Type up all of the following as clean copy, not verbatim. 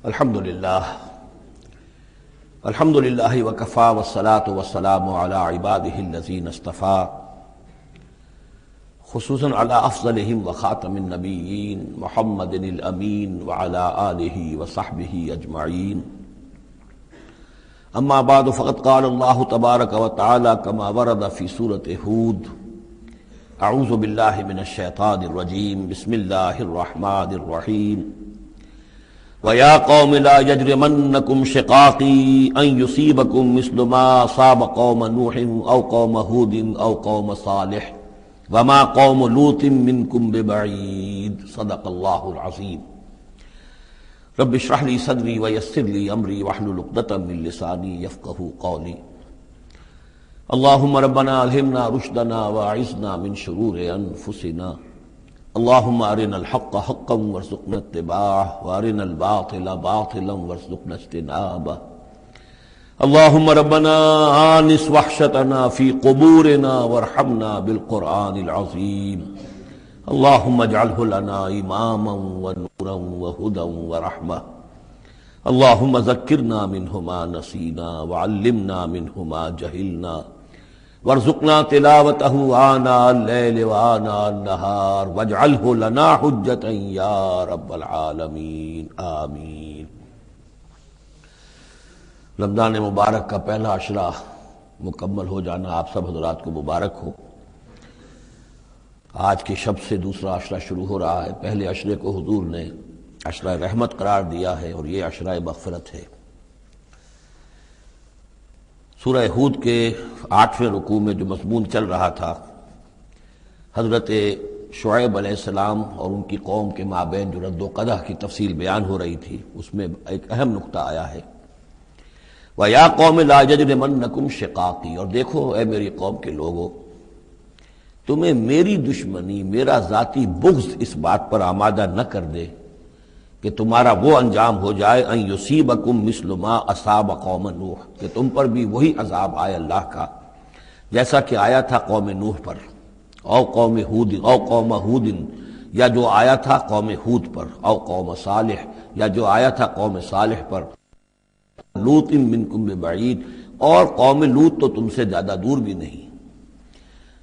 الحمدللہ وکفی والصلاة والسلام علی عباده الذین اصطفی خصوصاً علی افضلہم وخاتم النبیین محمد الامین وعلی آلہ وصحبہ اجمعین. اما بعد فقد قال اللہ تبارک وتعالی کما ورد فی سورۃ ہود: اعوذ باللہ من الشیطان الرجیم بسم اللہ الرحمن الرحیم. وَيَا قَوْمِ لَا يَجْرِمَنَّكُمْ شِقَاقِي أَن يُصِيبَكُم مِّثْلُ مَا أَصَابَ قَوْمَ نُوحٍ أَوْ قَوْمَ هُودٍ أَوْ قَوْمَ صَالِحٍ وَمَا قَوْمُ لُوطٍ مِّنكُمْ بِبَعِيدٍ. صدق اللہ العظیم. رب اشرح لي صدری ويسر لي أمری واحلل عقدۃ من لسانی یفقہوا قولی. اللهم ربنا ألهمنا رشدنا وأعذنا من شرور أنفسنا. اللهم أرنا الحق حقا وارزقنا اتباعه وأرنا الباطل باطلا وارزقنا اجتنابه. اللهم ربنا آنس وحشتنا في قبورنا وارحمنا بالقرآن العظيم. اللهم اجعله لنا إماما ونورا وهدى ورحمة. اللهم ذكرنا منه ما نسينا وعلمنا منه ما جهلنا وارزقنا تلاوته آناء الليل وآناء النهار واجعله لنا حجة يا رب العالمين آمین. رمضان مبارک کا پہلا عشرہ مکمل ہو جانا آپ سب حضرات کو مبارک ہو. آج کی شب سے دوسرا عشرہ شروع ہو رہا ہے. پہلے عشرے کو حضور نے عشرہ رحمت قرار دیا ہے اور یہ عشرہ مغفرت ہے. سورہ ہود کے 8ویں رکوع میں جو مضمون چل رہا تھا، حضرت شعیب علیہ السلام اور ان کی قوم کے مابین جو رد و قدح کی تفصیل بیان ہو رہی تھی، اس میں ایک اہم نقطہ آیا ہے: وَيَا قَوْمِ لَا يَجْرِمَنَّكُمْ شِقَاقِي. اور دیکھو اے میری قوم کے لوگو، تمہیں میری دشمنی، میرا ذاتی بغض اس بات پر آمادہ نہ کر دے کہ تمہارا وہ انجام ہو جائے ان یصیبکم مثل ما اصاب قوم نوح، کہ تم پر بھی وہی عذاب آئے اللہ کا جیسا کہ آیا تھا قوم نوح پر، او قوم ہود، او قوم ہود، یا جو آیا تھا قوم ہود پر، او قوم صالح، یا جو آیا تھا قوم صالح پر، لوط منکم ببعید، اور قوم لوط تو تم سے زیادہ دور بھی نہیں.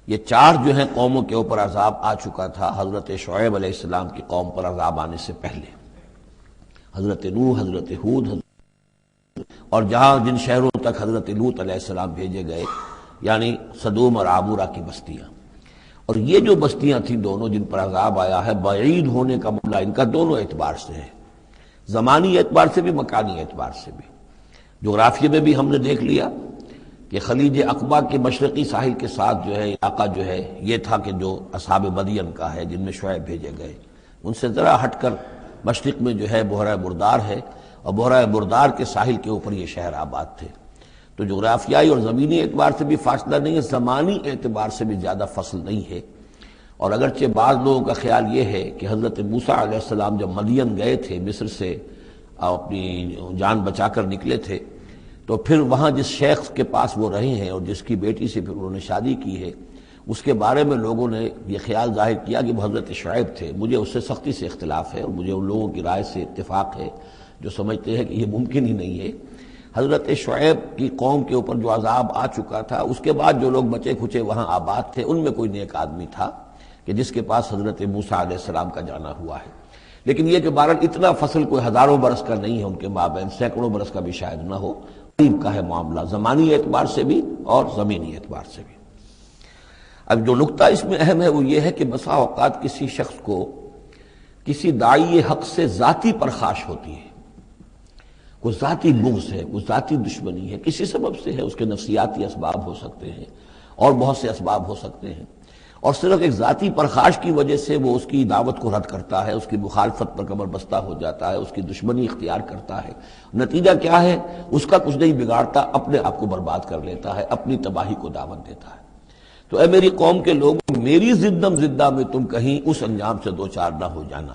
یہ چار جو ہیں قوموں کے اوپر عذاب آ چکا تھا حضرت شعیب علیہ السلام کی قوم پر عذاب آنے سے پہلے. حضرت نوح، حضرت ہود، اور جہاں جن شہروں تک حضرت لوط علیہ السلام بھیجے گئے، یعنی سدوم اور عامورہ کی بستیاں. اور یہ جو بستیاں تھیں دونوں جن پر عذاب آیا ہے، بعید ہونے کا معاملہ ان کا دونوں اعتبار سے ہے، زمانی اعتبار سے بھی، مکانی اعتبار سے بھی. جغرافیے میں بھی ہم نے دیکھ لیا کہ خلیج عقبہ کے مشرقی ساحل کے ساتھ جو ہے علاقہ جو ہے یہ تھا کہ جو اصحاب مدین کا ہے، جن میں شعیب بھیجے گئے. ان سے ذرا ہٹ کر مشرق میں جو ہے بحیرہ بردار ہے، اور بحیرہ بردار کے ساحل کے اوپر یہ شہر آباد تھے. تو جغرافیائی اور زمینی اعتبار سے بھی فاصلہ نہیں ہے، زمانی اعتبار سے بھی زیادہ فصل نہیں ہے. اور اگرچہ بعض لوگوں کا خیال یہ ہے کہ حضرت موسیٰ علیہ السلام جب مدین گئے تھے، مصر سے اپنی جان بچا کر نکلے تھے، تو پھر وہاں جس شیخ کے پاس وہ رہے ہیں اور جس کی بیٹی سے پھر انہوں نے شادی کی ہے، اس کے بارے میں لوگوں نے یہ خیال ظاہر کیا کہ وہ حضرت شعیب تھے. مجھے اس سے سختی سے اختلاف ہے، اور مجھے ان لوگوں کی رائے سے اتفاق ہے جو سمجھتے ہیں کہ یہ ممکن ہی نہیں ہے. حضرت شعیب کی قوم کے اوپر جو عذاب آ چکا تھا، اس کے بعد جو لوگ بچے کھچے وہاں آباد تھے، ان میں کوئی نیک آدمی تھا کہ جس کے پاس حضرت موسیٰ علیہ السلام کا جانا ہوا ہے. لیکن یہ کہ بہرحال اتنا فصل کوئی ہزاروں برس کا نہیں ہے ان کے مابین، سینکڑوں برس کا بھی شاید نہ ہو. قریب کا ہے معاملہ، زمانی اعتبار سے بھی اور زمینی اعتبار سے بھی. اب جو نقطہ اس میں اہم ہے وہ یہ ہے کہ بسا اوقات کسی شخص کو کسی داعی حق سے ذاتی پرخاش ہوتی ہے، کوئی ذاتی بغض ہے، کوئی ذاتی دشمنی ہے، کسی سبب سے ہے. اس کے نفسیاتی اسباب ہو سکتے ہیں اور بہت سے اسباب ہو سکتے ہیں، اور صرف ایک ذاتی پرخاش کی وجہ سے وہ اس کی دعوت کو رد کرتا ہے، اس کی مخالفت پر کمر بستہ ہو جاتا ہے، اس کی دشمنی اختیار کرتا ہے. نتیجہ کیا ہے؟ اس کا کچھ نہیں بگاڑتا، اپنے آپ کو برباد کر لیتا ہے، اپنی تباہی کو دعوت دیتا ہے. تو اے میری قوم کے لوگ، میری زدم زدہ میں تم کہیں اس انجام سے دو چار نہ ہو جانا.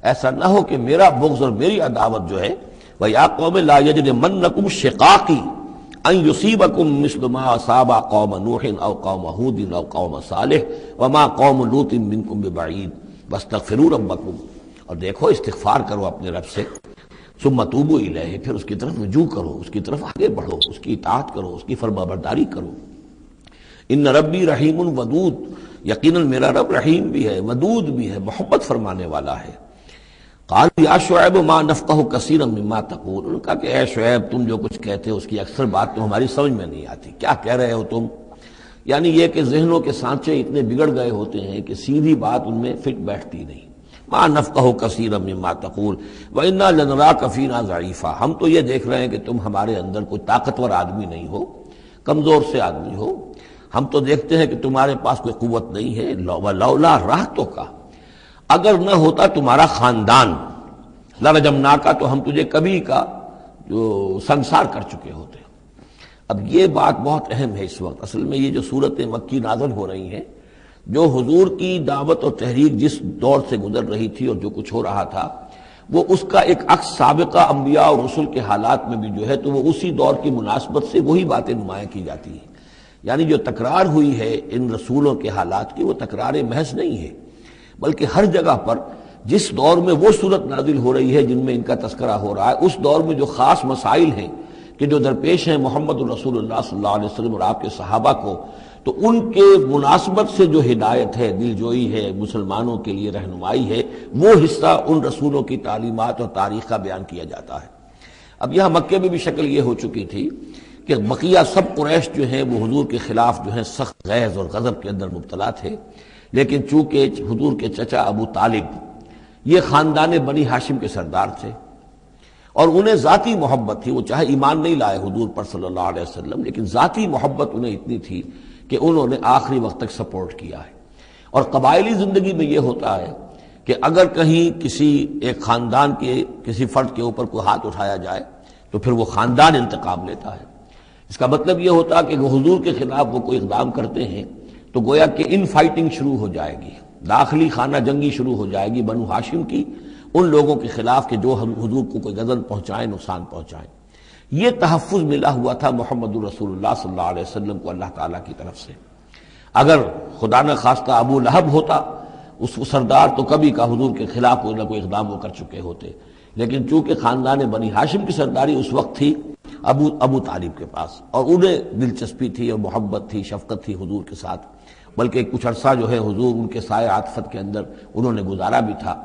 ایسا نہ ہو کہ میرا بغض اور میری عداوت جو ہے، وَيَا قَوْمِ لَا يَجْرِمَنَّكُمْ شِقَاقِي ان یصیبکم مثل ما اصاب قوم نوح او قوم ہود او قوم صالح وما قوم لوط منکم ببعید واستغفروا ربکم. اور دیکھو استغفار کرو اپنے رب سے، ثم توبوا الیہ، پھر اس کی طرف رجوع کرو، اس کی طرف آگے بڑھو، اس کی اطاعت کرو، اس کی فرما برداری کرو۔ ان ربی رحیم ودود، یقیناً میرا رب رحیم بھی ہے، ودود بھی ہے، محبت فرمانے والا ہے۔ قال یا شعیب ما نفقہ کثیرا مما تقول، انہوں نے کہا کہ اے شعیب تم جو کچھ کہتے ہو اس کی اکثر بات تو ہماری سمجھ میں نہیں آتی، کیا کہہ رہے ہو تم؟ یعنی یہ کہ ذہنوں کے سانچے اتنے بگڑ گئے ہوتے ہیں کہ سیدھی بات ان میں فٹ بیٹھتی نہیں۔ ما نفقہ کثیرا مما تقول وانا لنراک فینا ضعیفا، ہم تو یہ دیکھ رہے ہیں کہ تم ہمارے اندر کوئی طاقتور آدمی نہیں ہو، کمزور سے آدمی ہو، ہم تو دیکھتے ہیں کہ تمہارے پاس کوئی قوت نہیں ہے۔ لولا رہتک، اگر نہ ہوتا تمہارا خاندان، لرجمناک، تو ہم تجھے کبھی کا جو سنسار کر چکے ہوتے۔ اب یہ بات بہت اہم ہے اس وقت، اصل میں یہ جو صورت مکی نازل ہو رہی ہیں، جو حضور کی دعوت اور تحریک جس دور سے گزر رہی تھی اور جو کچھ ہو رہا تھا، وہ اس کا ایک عکس سابقہ انبیاء اور رسل کے حالات میں بھی جو ہے تو وہ اسی دور کی مناسبت سے وہی باتیں نمایاں کی جاتی ہیں۔ یعنی جو تکرار ہوئی ہے ان رسولوں کے حالات کی، وہ تکرار محض نہیں ہے، بلکہ ہر جگہ پر جس دور میں وہ صورت نازل ہو رہی ہے جن میں ان کا تذکرہ ہو رہا ہے، اس دور میں جو خاص مسائل ہیں کہ جو درپیش ہیں محمد الرسول اللہ صلی اللہ علیہ وسلم اور آپ کے صحابہ کو، تو ان کے مناسبت سے جو ہدایت ہے، دل جوئی ہے، مسلمانوں کے لیے رہنمائی ہے، وہ حصہ ان رسولوں کی تعلیمات اور تاریخ کا بیان کیا جاتا ہے۔ اب یہاں مکے میں بھی شکل یہ ہو چکی تھی کہ بقیہ سب قریش جو ہیں وہ حضور کے خلاف جو ہیں سخت غیظ اور غضب کے اندر مبتلا تھے، لیکن چونکہ حضور کے چچا ابو طالب یہ خاندان بنی ہاشم کے سردار تھے اور انہیں ذاتی محبت تھی، وہ چاہے ایمان نہیں لائے حضور پر صلی اللہ علیہ وسلم، لیکن ذاتی محبت انہیں اتنی تھی کہ انہوں نے آخری وقت تک سپورٹ کیا ہے۔ اور قبائلی زندگی میں یہ ہوتا ہے کہ اگر کہیں کسی ایک خاندان کے کسی فرد کے اوپر کوئی ہاتھ اٹھایا جائے تو پھر وہ خاندان انتقام لیتا ہے۔ اس کا مطلب یہ ہوتا کہ حضور کے خلاف وہ کوئی اقدام کرتے ہیں تو گویا کہ ان فائٹنگ شروع ہو جائے گی، داخلی خانہ جنگی شروع ہو جائے گی بنو ہاشم کی ان لوگوں کے خلاف کہ جو حضور کو کوئی غضب پہنچائیں، نقصان پہنچائیں۔ یہ تحفظ ملا ہوا تھا محمد الرسول اللہ صلی اللہ علیہ وسلم کو اللہ تعالیٰ کی طرف سے۔ اگر خدا نہ خواستہ ابو لہب ہوتا اس سردار، تو کبھی کا حضور کے خلاف کوئی نہ کوئی اقدام وہ کر چکے ہوتے، لیکن چونکہ خاندان بنی ہاشم کی سرداری اس وقت تھی ابو طالب کے پاس، اور انہیں دلچسپی تھی اور محبت تھی، شفقت تھی حضور کے ساتھ، بلکہ کچھ عرصہ جو ہے حضور ان کے سائے عاطفت کے اندر انہوں نے گزارا بھی تھا۔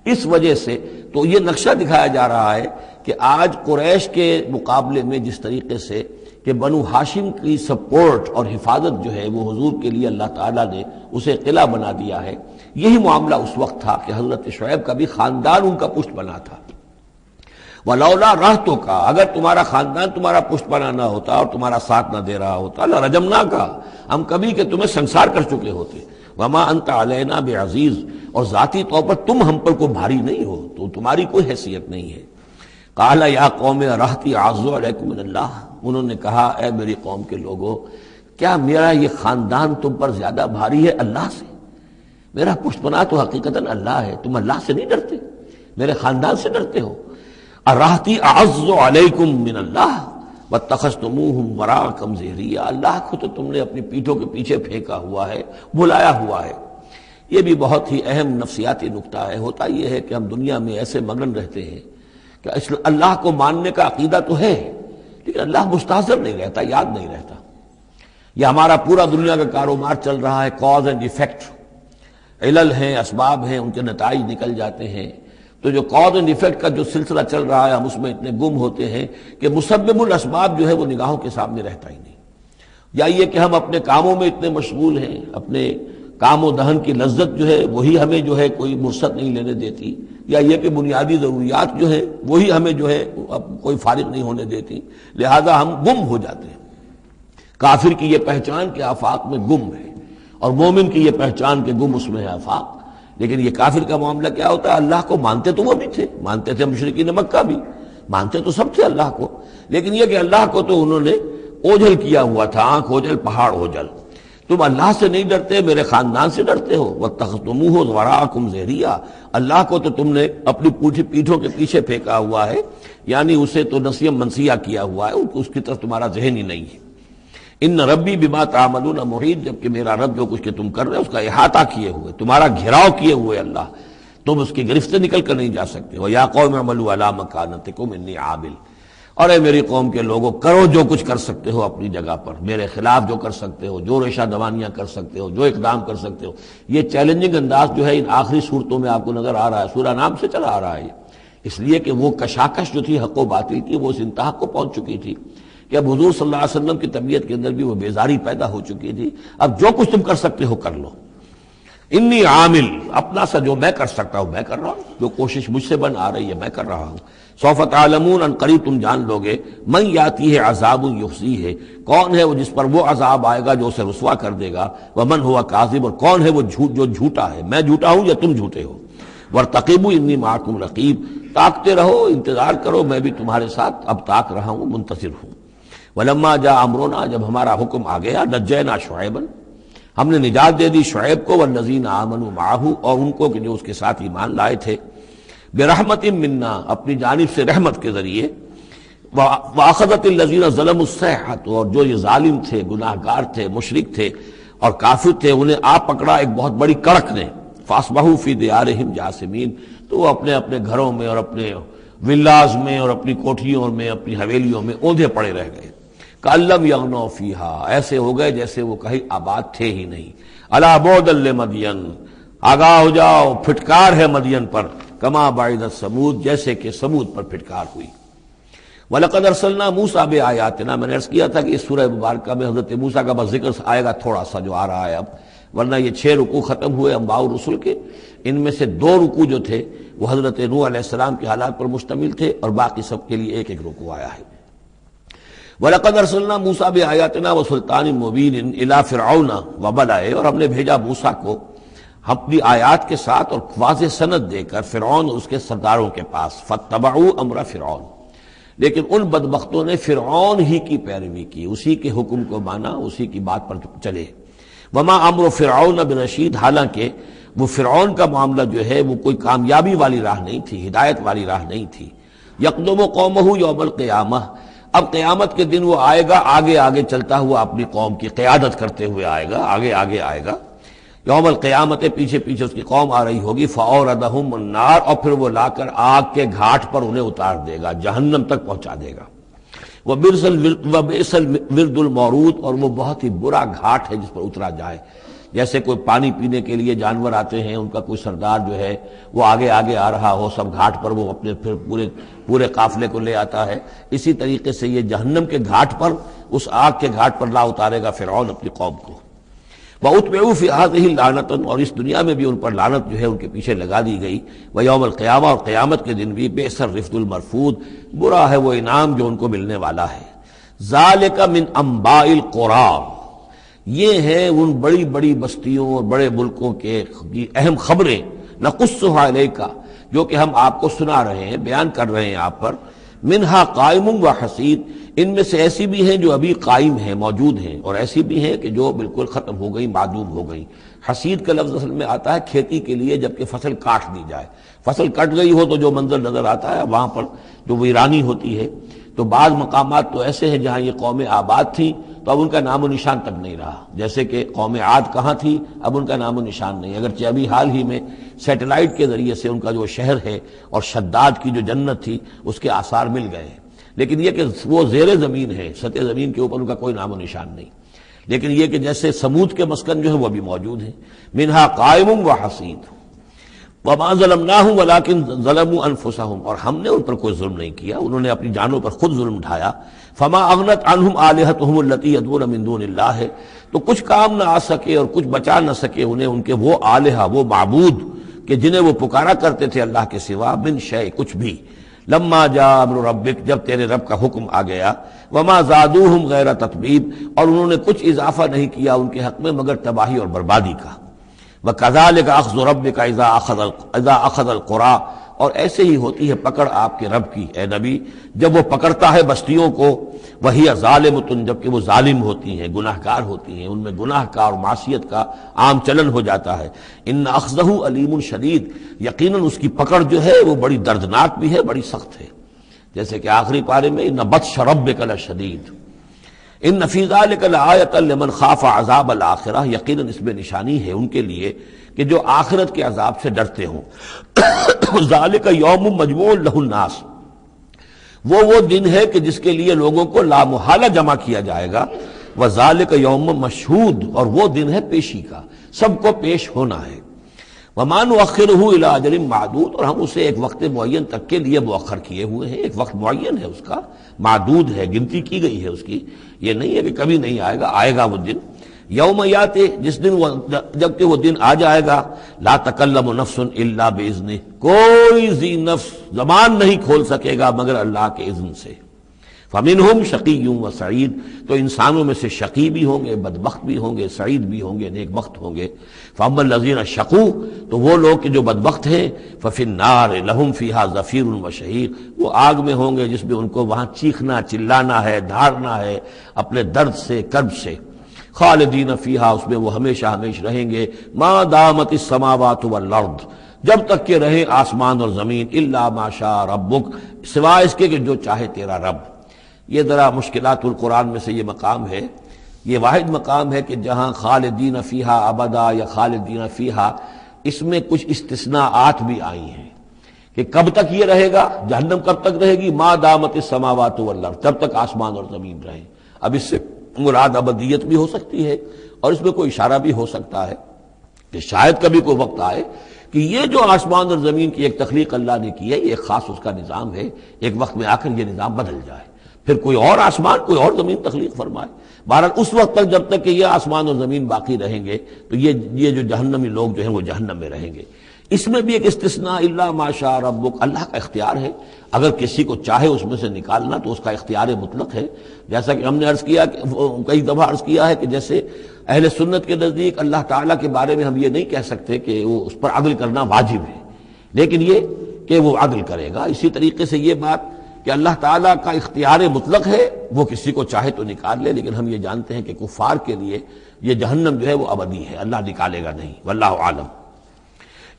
اس وجہ سے تو یہ نقشہ دکھایا جا رہا ہے کہ آج قریش کے مقابلے میں جس طریقے سے کہ بنو ہاشم کی سپورٹ اور حفاظت جو ہے وہ حضور کے لیے اللہ تعالیٰ نے اسے قلعہ بنا دیا ہے، یہی معاملہ اس وقت تھا کہ حضرت شعیب کا بھی خاندان ان کا پشت بنا تھا۔ وَلَوْلَا رَحْتُكَ، اگر تمہارا خاندان تمہارا پشت بنا نہ ہوتا اور تمہارا ساتھ نہ دے رہا ہوتا، لَرَجَمْنَاكَ، ہم کبھی کہ تمہیں سنسار کر چکے ہوتے۔ وَمَا أَنْتَ عَلَيْنَا بِعَزِيزٍ، اور ذاتی طور پر تم ہم پر کوئی بھاری نہیں ہو، تو تمہاری کوئی حیثیت نہیں ہے۔ قَالَ يَا قَوْمِ رَحْتِي أَعَزُّ عَلَيْكُم مِّنَ اللَّهِ، انہوں نے کہا اے میری قوم کے لوگوں، کیا میرا یہ خاندان تم پر زیادہ بھاری ہے اللہ سے؟ میرا پشت بنا تو حقیقتاً اللہ ہے، تم اللہ سے نہیں ڈرتے، میرے خاندان سے ڈرتے ہو۔ رحتی اعز علیکم من اللہ واتخذتموہم وراءکم ظہریا، اللہ کو تو تم نے اپنی پیٹھوں کے پیچھے پھینکا ہوا ہے، بھلایا ہوا ہے۔ یہ بھی بہت ہی اہم نفسیاتی نکتہ ہے۔ ہوتا یہ ہے کہ ہم دنیا میں ایسے مگن رہتے ہیں کہ اللہ کو ماننے کا عقیدہ تو ہے، لیکن اللہ مستحضر نہیں رہتا، یاد نہیں رہتا۔ یہ ہمارا پورا دنیا کا کاروبار چل رہا ہے، کاز اینڈ ایفیکٹ، علل ہیں، اسباب ہیں، ان کے نتائج نکل جاتے ہیں۔ تو جو کاز اینڈ ایفیکٹ کا جو سلسلہ چل رہا ہے، ہم اس میں اتنے گم ہوتے ہیں کہ مسبب الاسباب جو ہے وہ نگاہوں کے سامنے رہتا ہی نہیں۔ یا یہ کہ ہم اپنے کاموں میں اتنے مشغول ہیں، اپنے کام و دہن کی لذت جو ہے وہی ہمیں جو ہے کوئی فرصت نہیں لینے دیتی، یا یہ کہ بنیادی ضروریات جو ہے وہی ہمیں جو ہے اب کوئی فارغ نہیں ہونے دیتی، لہذا ہم گم ہو جاتے ہیں۔ کافر کی یہ پہچان کہ آفاق میں گم ہے، اور مومن کی یہ پہچان کہ گم اس میں ہے آفاق۔ لیکن یہ کافر کا معاملہ کیا ہوتا ہے؟ اللہ کو مانتے تو وہ بھی تھے، مانتے تھے مشرکین مکہ بھی، مانتے تو سب تھے اللہ کو، لیکن یہ کہ اللہ کو تو انہوں نے اوجھل کیا ہوا تھا، آنکھ اوجھل پہاڑ اوجھل۔ تم اللہ سے نہیں ڈرتے، میرے خاندان سے ڈرتے ہو۔ وَاتَّخَذْتُمُوهُ وَرَاءَكُمْ ظِهْرِيًّا، اللہ کو تو تم نے اپنی پیٹھوں کے پیچھے پھینکا ہوا ہے، یعنی اسے تو نسیم منسیہ کیا ہوا ہے، اس کی طرف تمہارا ذہن ہی نہیں ہے۔ ان ربی بما تعملون محیط، جبکہ میرا رب جو کچھ کہ تم کر رہے ہو اس کا احاطہ کیے ہوئے، تمہارا گھیراؤ کیے ہوئے اللہ، تم اس کی گرفت سے نکل کر نہیں جا سکتے ہو۔ یا قوم اعملوا علی مکانتکم انی عامل، اور اے میری قوم کے لوگوں کرو جو کچھ کر سکتے ہو اپنی جگہ پر، میرے خلاف جو کر سکتے ہو، جو ریشہ دوانیاں کر سکتے ہو، جو اقدام کر سکتے ہو۔ یہ چیلنجنگ انداز جو ہے ان آخری صورتوں میں آپ کو نظر آ رہا ہے، سورہ نام سے چلا آ رہا ہے، اس لیے کہ وہ کشاکش جو تھی حق و باطل کی وہ اس انتہا کو پہنچ چکی تھی کہ اب حضور صلی اللہ علیہ وسلم کی طبیعت کے اندر بھی وہ بیزاری پیدا ہو چکی تھی۔ اب جو کچھ تم کر سکتے ہو کر لو، انی عامل، اپنا سا جو میں کر سکتا ہوں میں کر رہا ہوں، جو کوشش مجھ سے بن آ رہی ہے میں کر رہا ہوں۔ سوف تعلمون، ان قریب تم جان لو گے، من یاتی ہے عذاب یخزیہ، کون ہے وہ جس پر وہ عذاب آئے گا جو اسے رسوا کر دے گا، ومن ہوا کاذب، اور کون ہے وہ جو جھوٹا ہے، میں جھوٹا ہوں یا تم جھوٹے ہو۔ وارتقبوا انی معکم رقیب، تاکتے رہو، انتظار کرو، میں بھی تمہارے ساتھ اب تاک رہا ہوں، منتظر ہوں۔ ولما جاء امرنا، جب ہمارا حکم آ گیا، نجینا شعیبا، ہم نے نجات دے دی شعیب کو، والذین آمنوا معہ، اور ان کو کہ جو اس کے ساتھ ایمان لائے تھے، برحمت منا، اپنی جانب سے رحمت کے ذریعے، واخذت الذین ظلموا الصیحۃ، اور جو یہ ظالم تھے، گناہ گار تھے، مشرک تھے اور کافر تھے، انہیں آ پکڑا ایک بہت بڑی کڑک نے، فاصبحوا فی دیارہم جاثمین، تو وہ اپنے اپنے گھروں میں اور اپنے ولاز میں اور اپنی کوٹھیوں میں، اپنی حویلیوں میں اوندھے پڑے رہ گئے۔ کأن لم یغنوا فیہا، ایسے ہو گئے جیسے وہ کہیں آباد تھے ہی نہیں۔ الا بعدا لمدین، آگاہ ہو جاؤ، پھٹکار ہے مدین پر، کما بعدت ثمود، جیسے کہ ثمود پر پھٹکار ہوئی۔ وَلَقَدْ أَرْسَلْنَا مُوسَىٰ بِآيَاتِنَا، میں نے عرض کیا تھا کہ اس سورہ مبارکہ میں حضرت موسیٰ کا بس ذکر آئے گا تھوڑا سا جو آ رہا ہے اب، ورنہ یہ 6 رکوع ختم ہوئے انبیاء و رسل کے، ان میں سے 2 رکوع جو تھے وہ حضرت نوح علیہ السلام کے حالات پر مشتمل تھے، اور باقی سب کے لیے ایک ایک رکوع آیا ہے۔ وَلَقَدْ أَرْسَلْنَا مُوسَىٰ بِآيَاتِنَا وَسُلْطَانٍ مُّبِينٍ إِلَىٰ فِرْعَوْنَ وَمَلَئِهِ، اور ہم نے بھیجا موسیٰ کو اپنی آیات کے ساتھ اور واضح سند دے کر فرعون اور اس کے سرداروں کے پاس، فَاتَّبَعُوا أَمْرَ فِرْعَوْنَ، لیکن ان بدبختوں نے فرعون ہی کی پیروی کی، اسی کے حکم کو مانا، اسی کی بات پر چلے۔ وما امر فرعون برشید، حالانکہ وہ فرعون کا معاملہ جو ہے وہ کوئی کامیابی والی راہ نہیں تھی، ہدایت والی راہ نہیں تھی۔ یقدم قومہ یوم القیامہ، اب قیامت کے دن وہ آئے گا آگے آگے چلتا ہوا، اپنی قوم کی قیادت کرتے ہوئے آئے گا، آگے آگے آئے گا۔ یوم القیامت، پیچھے پیچھے اس کی قوم آ رہی ہوگی، فَأَوْرَدَهُمُ النَّارَ، اور پھر وہ لا کر آگ کے گھاٹ پر انہیں اتار دے گا، جہنم تک پہنچا دے گا۔ وَبِئْسَ الْوِرْدُ الْمَوْرُودُ، اور وہ بہت ہی برا گھاٹ ہے جس پر اترا جائے۔ جیسے کوئی پانی پینے کے لیے جانور آتے ہیں، ان کا کوئی سردار جو ہے وہ آگے آگے آ رہا ہو، سب گھاٹ پر وہ اپنے پھر پورے قافلے کو لے آتا ہے، اسی طریقے سے یہ جہنم کے گھاٹ پر، اس آگ کے گھاٹ پر لا اتارے گا فرعون اپنی قوم کو۔ وَأُتْبِعُوا فِي هَٰذِهِ لَعْنَةً، اور اس دنیا میں بھی ان پر لعنت جو ہے ان کے پیچھے لگا دی گئی۔ وَيَوْمَ الْقِيَامَةِ، اور قیامت کے دن بھی، بِئْسَ الرِّفْدُ الْمَرْفُودُ، برا ہے وہ انعام جو ان کو ملنے والا ہے۔ ذَلِكَ مِنْ أَنبَاءِ الْقُرَىٰ، یہ ہیں ان بڑی بڑی بستیوں اور بڑے ملکوں کے اہم خبریں، نَقُصُّهَا عَلَيْكَ، جو کہ ہم آپ کو سنا رہے ہیں، بیان کر رہے ہیں آپ پر۔ منہا قائم و حسید، ان میں سے ایسی بھی ہیں جو ابھی قائم ہیں، موجود ہیں، اور ایسی بھی ہیں کہ جو بالکل ختم ہو گئی، معدوم ہو گئی۔ حسید کا لفظ اصل میں آتا ہے کھیتی کے لیے، جبکہ فصل کاٹ دی جائے، فصل کٹ گئی ہو تو جو منظر نظر آتا ہے وہاں پر جو ویرانی ہوتی ہے۔ تو بعض مقامات تو ایسے ہیں جہاں یہ قومیں آباد تھیں تو اب ان کا نام و نشان تک نہیں رہا، جیسے کہ قوم عاد کہاں تھی، اب ان کا نام و نشان نہیں، اگرچہ ابھی حال ہی میں سیٹلائٹ کے ذریعے سے ان کا جو شہر ہے اور شداد کی جو جنت تھی اس کے آثار مل گئے ہیں، لیکن یہ کہ وہ زیر زمین ہے، سطح زمین کے اوپر ان کا کوئی نام و نشان نہیں۔ لیکن یہ کہ جیسے سمود کے مسکن جو ہے وہ بھی موجود ہیں، منہا قائم و حسید۔ وما ظلمناہم ولکن ظلموا انفسہم، اور ہم نے ان پر کوئی ظلم نہیں کیا، انہوں نے اپنی جانوں پر خود ظلم اٹھایا۔ فما اغنت عنہم آلہتہم التی یدعون من دون اللہ، تو کچھ کام نہ آ سکے اور کچھ بچا نہ سکے انہیں ان کے وہ آلہہ، وہ معبود کہ جنہیں وہ پکارا کرتے تھے اللہ کے سوا، من شیء، کچھ بھی۔ لما جاء امر ربک، جب تیرے رب کا حکم آ گیا، وما زادوہم غیر تتبیب، اور انہوں نے کچھ اضافہ نہیں کیا ان کے حق میں مگر تباہی اور بربادی کا۔ وَكَذَلِكَ أَخْذُ رَبِّكَ إِذَا أَخَذَ الْقُرَىٰ، اور ایسے ہی ہوتی ہے پکڑ آپ کے رب کی اے نبی جب وہ پکڑتا ہے بستیوں کو، وہی ظالمۃ، جبکہ وہ ظالم ہوتی ہیں، گناہ گار ہوتی ہیں، ان میں گناہ کا اور معصیت کا عام چلن ہو جاتا ہے۔ ان اخذہ علیم شدید، یقیناً اس کی پکڑ جو ہے وہ بڑی دردناک بھی ہے، بڑی سخت ہے، جیسے کہ آخری پارے میں ان بطش ربک لشدید۔ ان فی ذلک لآیۃ لمن خاف عذاب الآخرہ، یقیناً اس میں نشانی ہے ان کے لیے کہ جو آخرت کے عذاب سے ڈرتے ہوں۔ ذالک یوم مجموع لہ الناس، وہ دن ہے کہ جس کے لیے لوگوں کو لامحالہ جمع کیا جائے گا۔ وذالک یوم مشہود، اور وہ دن ہے پیشی کا، سب کو پیش ہونا ہے۔ وما نؤخرہ الی اجل معدود، اور ہم اسے ایک وقت معین تک کے لیے مؤخر کیے ہوئے ہیں، ایک وقت معین ہے اس کا، معدود ہے، گنتی کی گئی ہے اس کی، یہ نہیں ہے کہ کبھی نہیں آئے گا، آئے گا وہ دن۔ یوم یاتی، جس دن جب کہ وہ دن آ جائے گا، لا تکلم نفس الا باذنہ، کوئی ذی نفس زبان نہیں کھول سکے گا مگر اللہ کے اذن سے۔ فمنہم شقی و سعید، تو انسانوں میں سے شقی بھی ہوں گے، بدبخت بھی ہوں گے، سعید بھی ہوں گے، نیک بخت ہوں گے۔ فاما الذین شقوا، تو وہ لوگ کہ جو بدبخت ہیں، ففی النار لہم فیہا زفیر و شہیق، وہ آگ میں ہوں گے جس میں ان کو وہاں چیخنا چلانا ہے، دھاڑنا ہے اپنے درد سے، کرب سے۔ خالدین فیہا، اس میں وہ ہمیشہ ہمیش رہیں گے، ما دامت السماوات والارض، جب تک کہ رہے آسمان اور زمین، الا ما شاء ربک، سوائے اس کے کہ جو چاہے تیرا رب۔ یہ ذرا مشکلات القرآن میں سے یہ مقام ہے، یہ واحد مقام ہے کہ جہاں خالدین فیہا ابدا یا خالدین فیہا، اس میں کچھ استثناءات بھی آئی ہیں کہ کب تک یہ رہے گا، جہنم کب تک رہے گی، ما دامت السماوات والارض، جب تک آسمان اور زمین رہے۔ اب اس سے مراد ابدیت بھی ہو سکتی ہے، اور اس میں کوئی اشارہ بھی ہو سکتا ہے کہ شاید کبھی کوئی وقت آئے کہ یہ جو آسمان اور زمین کی ایک تخلیق اللہ نے کی ہے، یہ ایک خاص اس کا نظام ہے، ایک وقت میں آ کر یہ نظام بدل جائے، پھر کوئی اور آسمان کوئی اور زمین تخلیق فرمائے۔ بہرحال اس وقت تک جب تک کہ یہ آسمان اور زمین باقی رہیں گے تو یہ جو جہنمی لوگ جو ہیں وہ جہنم میں رہیں گے۔ اس میں بھی ایک استثناء، الا ما شاء ربک، اللہ کا اختیار ہے، اگر کسی کو چاہے اس میں سے نکالنا تو اس کا اختیار مطلق ہے۔ جیسا کہ ہم نے عرض کیا، کئی دفعہ عرض کیا ہے کہ جیسے اہل سنت کے نزدیک اللہ تعالیٰ کے بارے میں ہم یہ نہیں کہہ سکتے کہ وہ اس پر عدل کرنا واجب ہے، لیکن یہ کہ وہ عدل کرے گا۔ اسی طریقے سے یہ بات کہ اللہ تعالیٰ کا اختیار مطلق ہے، وہ کسی کو چاہے تو نکال لے، لیکن ہم یہ جانتے ہیں کہ کفار کے لیے یہ جہنم جو ہے وہ ابدی ہے، اللہ نکالے گا نہیں، واللہ عالم۔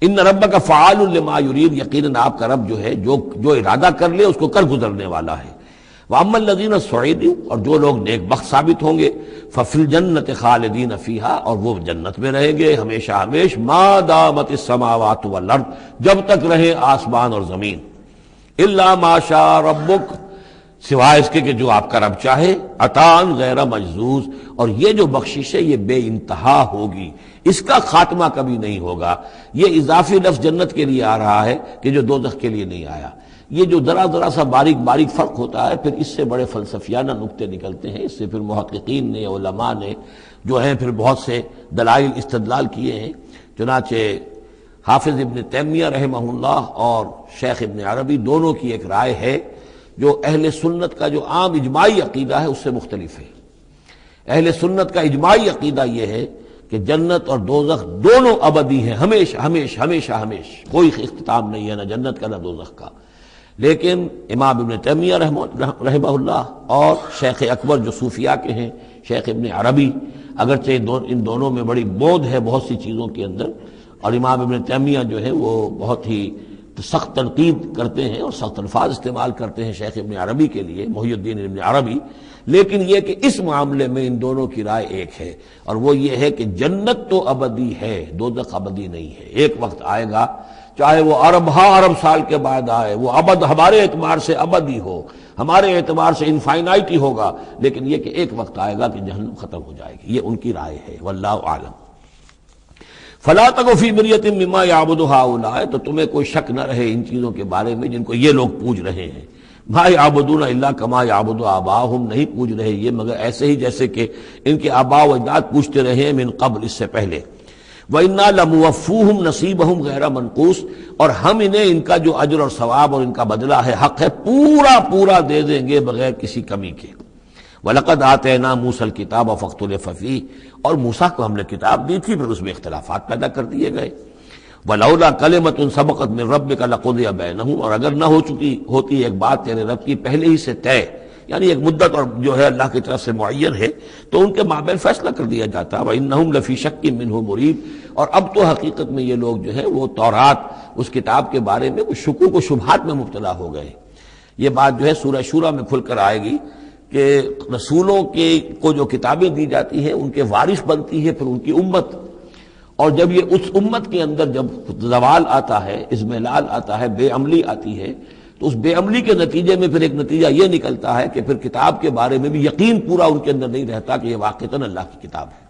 ان ربک فعال لما یرید، یقیناً آپ کا رب جو ہے جو ارادہ کر لے اس کو کر گزرنے والا ہے۔ واما الذین سعدوا، اور جو لوگ نیک بخت ثابت ہوں گے، ففی الجنۃ خالدین فیہا، اور وہ جنت میں رہیں گے ہمیشہ ہمیش، ما دامت السماوات والارض، جب تک رہے آسمان اور زمین۔ الا ما شاء ربک، سوائے اس کے کہ جو آپ کا رب چاہے، عطان غیر مجزوز، اور یہ جو بخشش ہے یہ بے انتہا ہوگی، اس کا خاتمہ کبھی نہیں ہوگا۔ یہ اضافی لفظ جنت کے لیے آ رہا ہے کہ جو دوزخ کے لیے نہیں آیا۔ یہ جو ذرا سا باریک باریک فرق ہوتا ہے، پھر اس سے بڑے فلسفیانہ نکتے نکلتے ہیں، اس سے پھر محققین نے، علماء نے جو ہیں پھر بہت سے دلائل استدلال کیے ہیں۔ چنانچہ حافظ ابن تیمیہ رحمہ اللہ اور شیخ ابن عربی دونوں کی ایک رائے ہے جو اہل سنت کا جو عام اجماعی عقیدہ ہے اس سے مختلف ہے۔ اہل سنت کا اجماعی عقیدہ یہ ہے کہ جنت اور دوزخ دونوں ابدی ہیں، ہمیشہ ہمیشہ ہمیشہ ہمیشہ، کوئی اختتام نہیں ہے نہ جنت کا نہ دوزخ کا۔ لیکن امام ابن تیمیہ رحمہ اللہ اور شیخ اکبر جو صوفیاء کے ہیں، شیخ ابن عربی، اگرچہ ان دونوں میں بڑی بود ہے بہت سی چیزوں کے اندر، اور امام ابن تیمیہ جو ہے وہ بہت ہی سخت تنقید کرتے ہیں اور سخت الفاظ استعمال کرتے ہیں شیخ ابن عربی کے لیے، محی الدین ابن عربی، لیکن یہ کہ اس معاملے میں ان دونوں کی رائے ایک ہے، اور وہ یہ ہے کہ جنت تو ابدی ہے، دوزخ ابدی نہیں ہے۔ ایک وقت آئے گا، چاہے وہ ارب سال کے بعد آئے، وہ ابد ہمارے اعتبار سے ابدی ہو، ہمارے اعتبار سے انفائنائٹی ہوگا، لیکن یہ کہ ایک وقت آئے گا کہ جہنم ختم ہو جائے گی۔ یہ ان کی رائے ہے، واللہ اعلم۔ فلا تک فی مریۃ مما یعبد ہؤلاء، تو تمہیں کوئی شک نہ رہے ان چیزوں کے بارے میں جن کو یہ لوگ پوج رہے ہیں۔ ما یعبدون الا کما یعبد آباؤہم، نہیں پوج رہے یہ مگر ایسے ہی جیسے کہ ان کے آباء و اجداد پوجتے رہے ہیں من قبل، اس سے پہلے۔ وَإِنَّا لَمُوَفُّوهُمْ نَصِيبَهُمْ غَيْرَ مَنقُوص، اور ہم انہیں ان کا جو اجر اور ثواب اور ان کا بدلہ ہے، حق ہے، پورا دے دیں گے بغیر کسی کمی کے۔ وَلَقَدْ آتَيْنَا مُوسَى الْكِتَابَ فَاخْتُلِفَ فِيهِ، اور موسیٰ کو ہم نے کتاب دی تھی پھر اس میں اختلافات پیدا کر دیے گئے۔ وَلَوْلَا كَلِمَةٌ سَبَقَتْ مِنْ رَبِّكَ لَقُضِيَ بَيْنَهُمْ، اور اگر نہ ہوتی ایک بات تیرے رب کی پہلے ہی سے طے، یعنی ایک مدت اور جو ہے اللہ کی طرف سے معین ہے، تو ان کے مابین فیصلہ کر دیا جاتا۔ وَإِنَّهُمْ لَفِي شَكٍّ مِّنْهُ مُرِيبٍ، اور اب تو حقیقت میں یہ لوگ جو ہیں وہ تورات اس کتاب کے بارے میں کچھ شکوک و شبہات میں مبتلا ہو گئے۔ یہ بات جو ہے سورہ شورى میں کھل کر آئے گی کہ رسولوں کے کو جو کتابیں دی جاتی ہیں ان کے وارث بنتی ہے پھر ان کی امت، اور جب یہ اس امت کے اندر جب زوال آتا ہے، اضمحلال آتا ہے، بے عملی آتی ہے، تو اس بے عملی کے نتیجے میں پھر ایک نتیجہ یہ نکلتا ہے کہ پھر کتاب کے بارے میں بھی یقین پورا ان کے اندر نہیں رہتا کہ یہ واقعتاً اللہ کی کتاب ہے،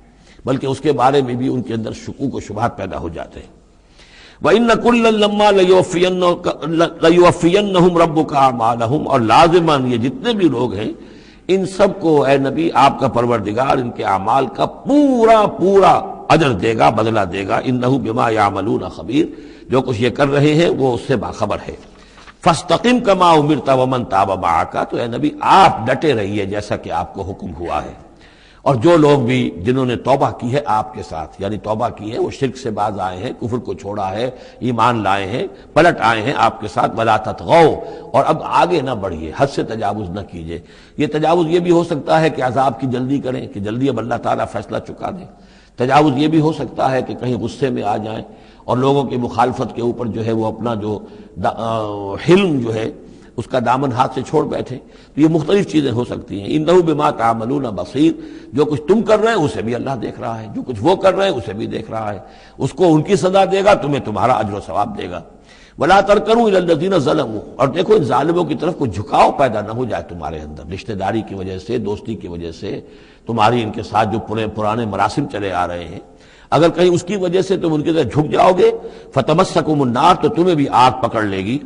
بلکہ اس کے بارے میں بھی ان کے اندر شکوک و شبہات پیدا ہو جاتے ہیں۔ وَإِنَّ كُلًّا لَمَّا لَيُوَفِّيَنَّهُمْ رَبُّكَ أَعْمَالَهُمْ، اور لازماً یہ جتنے بھی لوگ ہیں ان سب کو اے نبی آپ کا پروردگار ان کے اعمال کا پورا پورا اجر دے گا، بدلہ دے گا۔ اِنَّهُ بِمَا يَعْمَلُونَ خَبِيرٌ، جو کچھ یہ کر رہے ہیں وہ اس سے باخبر ہے۔ فَاسْتَقِمْ كَمَا أُمِرْتَ وَمَنْ تَابَ مَعَكَ، تو اے نبی آپ ڈٹے رہیے جیسا کہ آپ کو حکم ہوا ہے، اور جو لوگ بھی جنہوں نے توبہ کی ہے آپ کے ساتھ، یعنی توبہ کی ہے، وہ شرک سے باز آئے ہیں، کفر کو چھوڑا ہے، ایمان لائے ہیں، پلٹ آئے ہیں آپ کے ساتھ، وَلَا تَطْغَوْا، اور اب آگے نہ بڑھیے، حد سے تجاوز نہ کیجیے۔ یہ تجاوز یہ بھی ہو سکتا ہے کہ عذاب کی جلدی کریں، کہ جلدی اب اللہ تعالیٰ فیصلہ چکا دیں۔ تجاوز یہ بھی ہو سکتا ہے کہ کہیں غصے میں آ جائیں اور لوگوں کی مخالفت کے اوپر جو ہے وہ اپنا جو حلم جو ہے اس کا دامن ہاتھ سے چھوڑ بیٹھے، تو یہ مختلف چیزیں ہو سکتی ہیں۔ اِنَّهُ بِمَا تَعْمَلُونَ بَصِيرٌ، جو کچھ تم کر رہے ہیں اسے بھی اللہ دیکھ رہا ہے، جو کچھ وہ کر رہے ہیں اسے بھی دیکھ رہا ہے، اس کو ان کی سزا دے گا، تمہیں تمہارا اجر و ثواب دے گا۔ وَلَا تَرْكَنُوا إِلَى الَّذِينَ ظَلَمُوا، اور دیکھو ان ظالموں کی طرف کوئی جھکاؤ پیدا نہ ہو جائے تمہارے اندر، رشتہ داری کی وجہ سے، دوستی کی وجہ سے، تمہاری ان کے ساتھ جو پرانے مراسم چلے آ رہے ہیں، اگر کہیں اس کی وجہ سے تم ان کی طرف جھک جاؤ گے فَتَمَسَّكُمُ النَّارُ، تو تمہیں بھی آگ پکڑ لے گی۔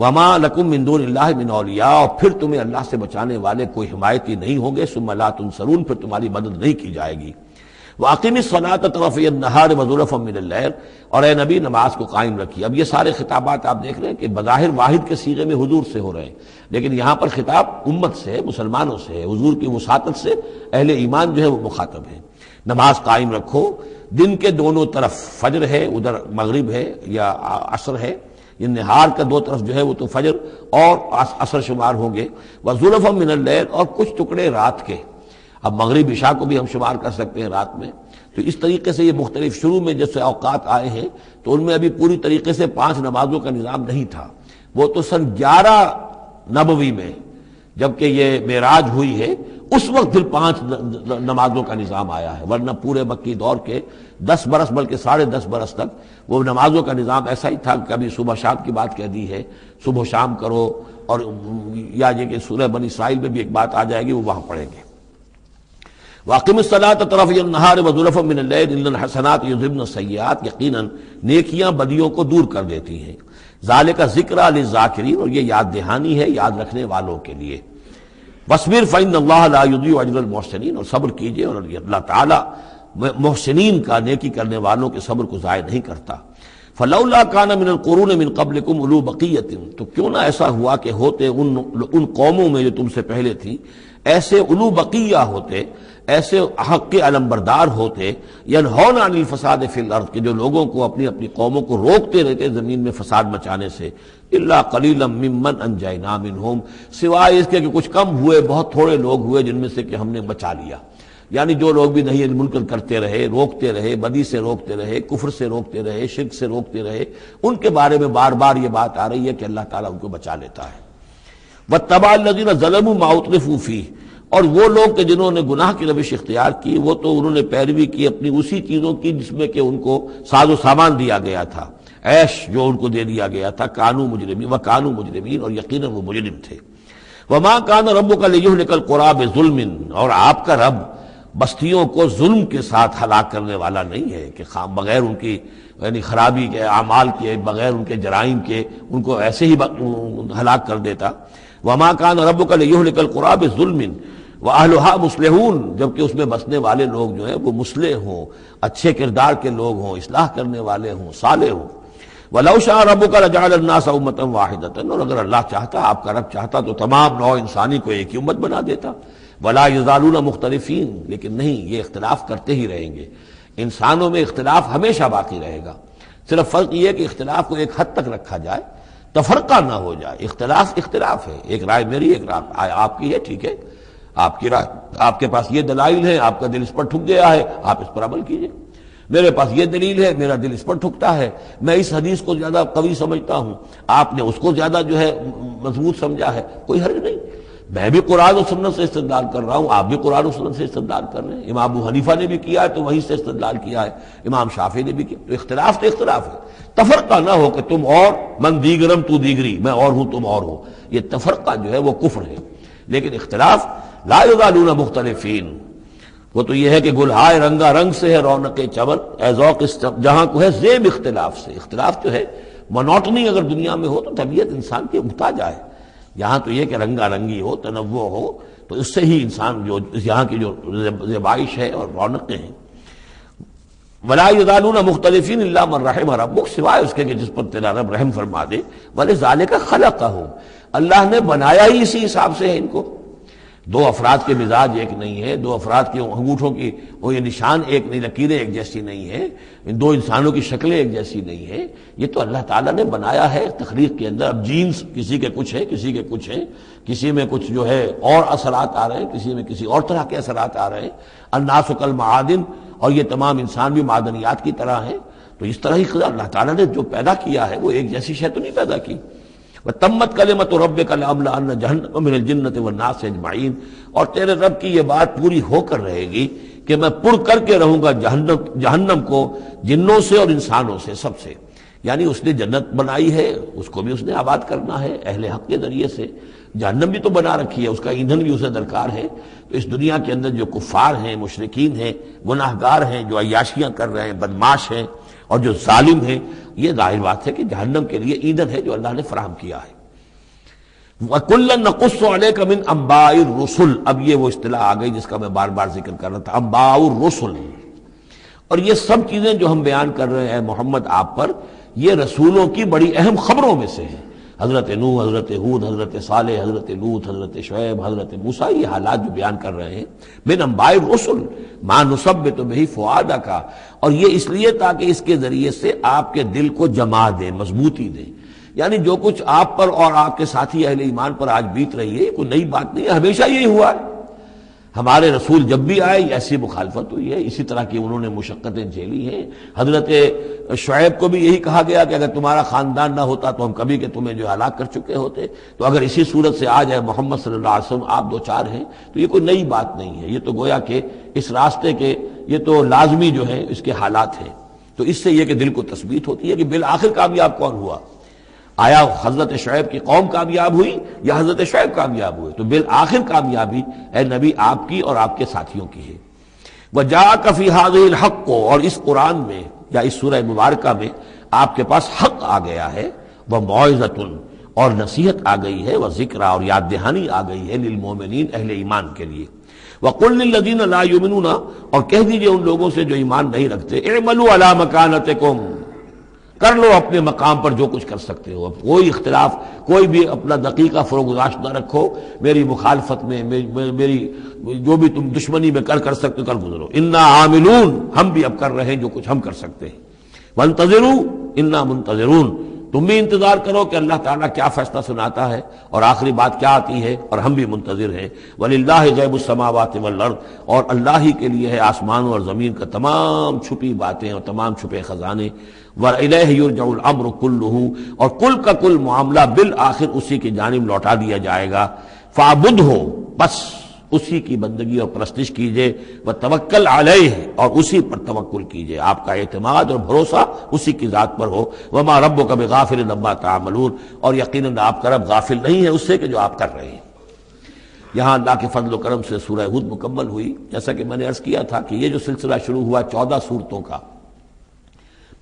وَمَا لَكُم مِّن دُونِ اللَّهِ مِنْ أَوْلِيَاءَ، اور پھر تمہیں اللہ سے بچانے والے کوئی حمایتی نہیں ہوں گے، ثُمَّ لَا تُنصَرُونَ، پھر تمہاری مدد نہیں کی جائے گی۔ وَأَقِمِ الصَّلَاةَ طَرَفَيَ النَّهَارِ وَزُلَفًا مِّنَ اللَّيْلِ، اور اے نبی نماز کو قائم رکھیے۔ اب یہ سارے خطابات آپ دیکھ رہے ہیں کہ بظاہر واحد کے صیغے میں حضور سے ہو رہے ہیں، لیکن یہاں پر خطاب امت سے ہے، مسلمانوں سے ہے، حضور کی وساطت سے اہل ایمان جو ہے وہ مخاطب ہے۔ نماز قائم رکھو، دن کے دونوں طرف، فجر ہے ادھر مغرب ہے یا عصر ہے، یہ نہار کا دو طرف جو ہے وہ تو فجر اور عصر شمار ہوں گے۔ وَزُلَفًا مِّنَ اللَّيْلِ، اور کچھ ٹکڑے رات کے، اب مغرب عشاء کو بھی ہم شمار کر سکتے ہیں رات میں، تو اس طریقے سے یہ مختلف شروع میں جیسے اوقات آئے ہیں تو ان میں ابھی پوری طریقے سے 5 نمازوں کا نظام نہیں تھا، وہ تو سن 11 نبوی میں جبکہ یہ معراج ہوئی ہے اس وقت پھر 5 نمازوں کا نظام آیا ہے، ورنہ پورے مکی دور کے 10 برس بلکہ 10.5 برس تک وہ نمازوں کا نظام ایسا ہی تھا کہ کبھی صبح شام کی بات کہہ دی ہے، صبح شام کرو، اور یا یہ کہ سورہ بنی اسرائیل میں بھی ایک بات آ جائے گی وہ وہاں پڑھیں گے۔ وَأَقِمِ الصَّلَاةَ طَرَفَيَ النَّهَارِ وَزُلَفًا مِّنَ اللَّيْلِ إِنَّ الْحَسَنَاتِ يُذْهِبْنَ السَّيِّئَاتِ، یقیناً نیکیاں بدیوں کو دور کر دیتی ہیں۔ ذَلِكَ ذِكْرَىٰ لِلذَّاكِرِينَ، اور یہ یاد دہانی ہے یاد رکھنے والوں کے لیے۔ وَاصْبِرْ فَإِنَّ اللَّهَ لَا يُضِيعُ أَجْرَ الْمُحْسِنِينَ، اور صبر کیجئے، اور اللہ تعالیٰ محسنین کا، نیکی کرنے والوں کے صبر کو ضائع نہیں کرتا۔ فَلَوْلَا كَانَ مِنَ الْقُرُونِ مِنْ قَبْلِكُمْ أُولُو بَقِيَّةٍ، تو کیوں نہ ایسا ہوا کہ ہوتے ان قوموں میں جو تم سے پہلے تھی ایسے اولو بقیہ ہوتے، ایسے حق کے علمبردار ہوتے، ینہون عن الفساد فی الارض، کہ جو لوگوں کو اپنی اپنی قوموں کو روکتے رہتے زمین میں فساد مچانے سے، الا قلیلا ممن انجینا منہم، سوائے اس کے کہ کچھ کم ہوئے، بہت تھوڑے لوگ ہوئے جن میں سے کہ ہم نے بچا لیا۔ یعنی جو لوگ بھی نہیں منکر کرتے رہے، روکتے رہے، بدی سے روکتے رہے، کفر سے روکتے رہے، شرک سے روکتے رہے، ان کے بارے میں بار بار یہ بات آ رہی ہے کہ اللہ تعالیٰ ان کو بچا لیتا ہے۔ وَاتَّبَعَ الَّذِينَ ظَلَمُوا مَا أُتْرِفُوا فِيهِ، اور وہ لوگ کہ جنہوں نے گناہ کی روش اختیار کی، وہ تو انہوں نے پیروی کی اپنی اسی چیزوں کی جس میں کہ ان کو ساز و سامان دیا گیا تھا، عیش جو ان کو دے دیا گیا تھا، کانوا مجرمین وکانوا مجرمین، اور یقیناً وہ مجرم تھے۔ وما كان ربك ليهلك القرى بظلم، اور آپ کا رب بستیوں کو ظلم کے ساتھ ہلاک کرنے والا نہیں ہے کہ بغیر ان کی یعنی خرابی کے اعمال کے، بغیر ان کے جرائم کے ان کو ایسے ہی ہلاک کر دیتا۔ وما كان ربك ليهلك القرى بظلم واهلها مصلحون، جبکہ اس میں بسنے والے لوگ جو ہیں وہ مصلح ہوں، اچھے کردار کے لوگ ہوں، اصلاح کرنے والے ہوں، صالح ہوں۔ وَلَوْ شَاءَ رَبُّكَ لَجَعَلَ النَّاسَ أُمَّةً وَاحِدَةً، اور اگر اللہ چاہتا، آپ کا رب چاہتا تو تمام نوع انسانی کو ایک ہی امت بنا دیتا۔ وَلَا يَزَالُونَ مُخْتَلِفِينَ، لیکن نہیں، یہ اختلاف کرتے ہی رہیں گے، انسانوں میں اختلاف ہمیشہ باقی رہے گا، صرف فرق یہ ہے کہ اختلاف کو ایک حد تک رکھا جائے، تفرقہ نہ ہو جائے۔ اختلاف ہے، ایک رائے میری، ایک رائے آپ کی ہے، ٹھیک ہے، آپ کی رائے، آپ کے پاس یہ دلائل ہیں، آپ کا دل اس پر ٹھک گیا ہے، آپ اس پر عمل کیجئے۔ میرے پاس یہ دلیل ہے، میرا دل اس پر ٹھکتا ہے، میں اس حدیث کو زیادہ قوی سمجھتا ہوں، آپ نے اس کو زیادہ جو ہے مضبوط سمجھا ہے، کوئی حرج نہیں۔ میں بھی قرآن و سنت سے استدلال کر رہا ہوں، آپ بھی قرآن و سنت سے استدلال کر رہے ہیں، امام ابو حنیفہ نے بھی کیا ہے تو وہیں سے استدلال کیا ہے، امام شافعی نے بھی کیا، تو اختلاف ہے۔ تفرقہ نہ ہو کہ تم اور من دیگرم تو دیگری، میں اور ہوں تم اور ہو، یہ تفرقہ جو ہے وہ کفر ہے۔ لیکن اختلاف لا یزالون مختلفین، وہ تو یہ ہے کہ گلہائے رنگا رنگ سے ہے رونق چمن، اے ذوق جہاں کو ہے زیب اختلاف سے۔ اختلاف جو ہے مونوٹنی اگر دنیا میں ہو تو طبیعت انسان کی محتاج ہے، یہاں تو یہ کہ رنگا رنگی ہو، تنوع ہو، تو اس سے ہی انسان جو یہاں کی جو زیبائش ہے اور رونقیں ہیں۔ ولا یزالون مختلفین الا من رحم ربک، سوائے اس کے کہ جس پر تیرا رب رحم فرما دے۔ ولذالک خلقہم، اللہ نے بنایا ہی اسی حساب سے ہے ان کو۔ دو افراد کے مزاج ایک نہیں ہے، دو افراد کے انگوٹھوں کی وہ یہ نشان ایک نہیں، لکیریں ایک جیسی نہیں ہیں، دو انسانوں کی شکلیں ایک جیسی نہیں ہیں، یہ تو اللہ تعالیٰ نے بنایا ہے تخلیق کے اندر۔ اب جینز کسی کے کچھ ہے، کسی کے کچھ ہیں، کسی میں کچھ جو ہے اور اثرات آ رہے ہیں، کسی میں کسی اور طرح کے اثرات آ رہے ہیں۔ الناس کالمعادن، اور یہ تمام انسان بھی معدنیات کی طرح ہیں، تو اس طرح ہی اللہ تعالیٰ نے جو پیدا کیا ہے وہ ایک جیسی شے تو نہیں پیدا کی۔ وَتَمَّتْ كَلِمَةُ رَبِّكَ لَأَمْلَأَنَّ جَهَنَّمَ مِنَ الْجِنَّةِ وَالنَّاسِ أَجْمَعِينَ، اور تیرے رب کی یہ بات پوری ہو کر رہے گی کہ میں پر کر کے رہوں گا جہنم کو جنوں سے اور انسانوں سے، سب سے۔ یعنی اس نے جنت بنائی ہے، اس کو بھی اس نے آباد کرنا ہے اہل حق کے ذریعے سے، جہنم بھی تو بنا رکھی ہے، اس کا ایندھن بھی اسے درکار ہے۔ تو اس دنیا کے اندر جو کفار ہیں، مشرکین ہیں، گناہگار ہیں، جو عیاشیاں کر رہے ہیں، بدماش ہیں اور جو ظالم ہیں، یہ ظاہر بات ہے کہ جہنم کے لیے ایندھن ہے جو اللہ نے فراہم کیا ہے۔ وَكُلًّا نَقُصُّ عَلَيْكَ مِنْ أَنْبَاءِ الرُّسُلِ، اب یہ وہ اصطلاح آ گئی جس کا میں بار بار ذکر کر رہا تھا، انباء الرسل۔ اور یہ سب چیزیں جو ہم بیان کر رہے ہیں محمد آپ پر، یہ رسولوں کی بڑی اہم خبروں میں سے ہیں۔ حضرت نوح، حضرت ہود، حضرت صالح، حضرت لوط، حضرت شعیب، حضرت موسیٰ، یہ حالات جو بیان کر رہے ہیں من انباء الرسل ما نثبت بہ فؤادک، اور یہ اس لیے تاکہ اس کے ذریعے سے آپ کے دل کو جما دیں، مضبوطی دیں۔ یعنی جو کچھ آپ پر اور آپ کے ساتھی اہل ایمان پر آج بیت رہی ہے کوئی نئی بات نہیں ہے، ہمیشہ یہی ہوا ہے۔ ہمارے رسول جب بھی آئے ایسی مخالفت ہوئی ہے، اسی طرح کی انہوں نے مشقتیں جھیلی ہیں۔ حضرت شعیب کو بھی یہی کہا گیا کہ اگر تمہارا خاندان نہ ہوتا تو ہم کبھی کہ تمہیں جو ہلاک کر چکے ہوتے، تو اگر اسی صورت سے آ جائے محمد صلی اللہ علیہ وسلم آپ دو چار ہیں تو یہ کوئی نئی بات نہیں ہے، یہ تو گویا کہ اس راستے کے یہ تو لازمی جو ہے اس کے حالات ہیں۔ تو اس سے یہ کہ دل کو تثبیت ہوتی ہے کہ بالآخر کامیاب کون ہوا، آیا حضرت شعیب کی قوم کامیاب ہوئی یا حضرت شعیب کامیاب ہوئے؟ تو بالآخر کامیابی اے نبی آپ کی اور آپ کے ساتھیوں کی ہے۔ وَجَاءَكَ فِي هَذِهِ الْحَقُّ، اور اس قرآن میں یا اس سورہ مبارکہ میں آپ کے پاس حق آ گیا ہے، وَمَوْعِظَةٌ، اور نصیحت آ گئی ہے، وَذِكْرَىٰ، اور یاد دہانی آ گئی ہے، لِلْمُؤْمِنِينَ، اہل ایمان کے لیے۔ وَقُلْ لِلَّذِينَ لَا يُؤْمِنُونَ، اور کہہ دیجئے ان لوگوں سے جو ایمان نہیں رکھتے، اعملوا علی مکانتکم، کر لو اپنے مقام پر جو کچھ کر سکتے ہو۔ اب کوئی اختلاف، کوئی بھی اپنا دقیقہ فروگزاشت نہ رکھو، میری مخالفت میں، میری جو بھی تم دشمنی میں کر سکتے ہو کر گزرو۔ انا عاملون، ہم بھی اب کر رہے ہیں جو کچھ ہم کر سکتے ہیں۔ وانتظروا انا منتظرون، تم بھی انتظار کرو کہ اللہ تعالیٰ کیا فیصلہ سناتا ہے اور آخری بات کیا آتی ہے، اور ہم بھی منتظر ہیں۔ وَلِلَّهِ غیب السماوات والارض، اور اللہ ہی کے لیے ہے آسمانوں اور زمین کا تمام چھپی باتیں اور تمام چھپے خزانے۔ وَإِلَيْهِ يُرْجَعُ الْأَمْرُ كُلُّهُ، اور کل کا کل معاملہ بالآخر اسی کی جانب لوٹا دیا جائے گا۔ فَاعْبُدْهُ، بس اسی کی بندگی اور پرستش کیجئے، وَتَوَكَّلْ عَلَيْهِ، اور اسی پر توکل کیجئے، آپ کا اعتماد اور بھروسہ اسی کی ذات پر ہو۔ وَمَا رَبُّكَ بِغَافِلٍ عَمَّا تَعْمَلُونَ، اور یقیناً آپ کا رب غافل نہیں ہے اس سے کہ جو آپ کر رہے ہیں۔ یہاں اللہ کے فضل و کرم سے سورہ ہود مکمل ہوئی۔ جیسا کہ میں نے عرض کیا تھا کہ یہ جو سلسلہ شروع ہوا 14 صورتوں کا،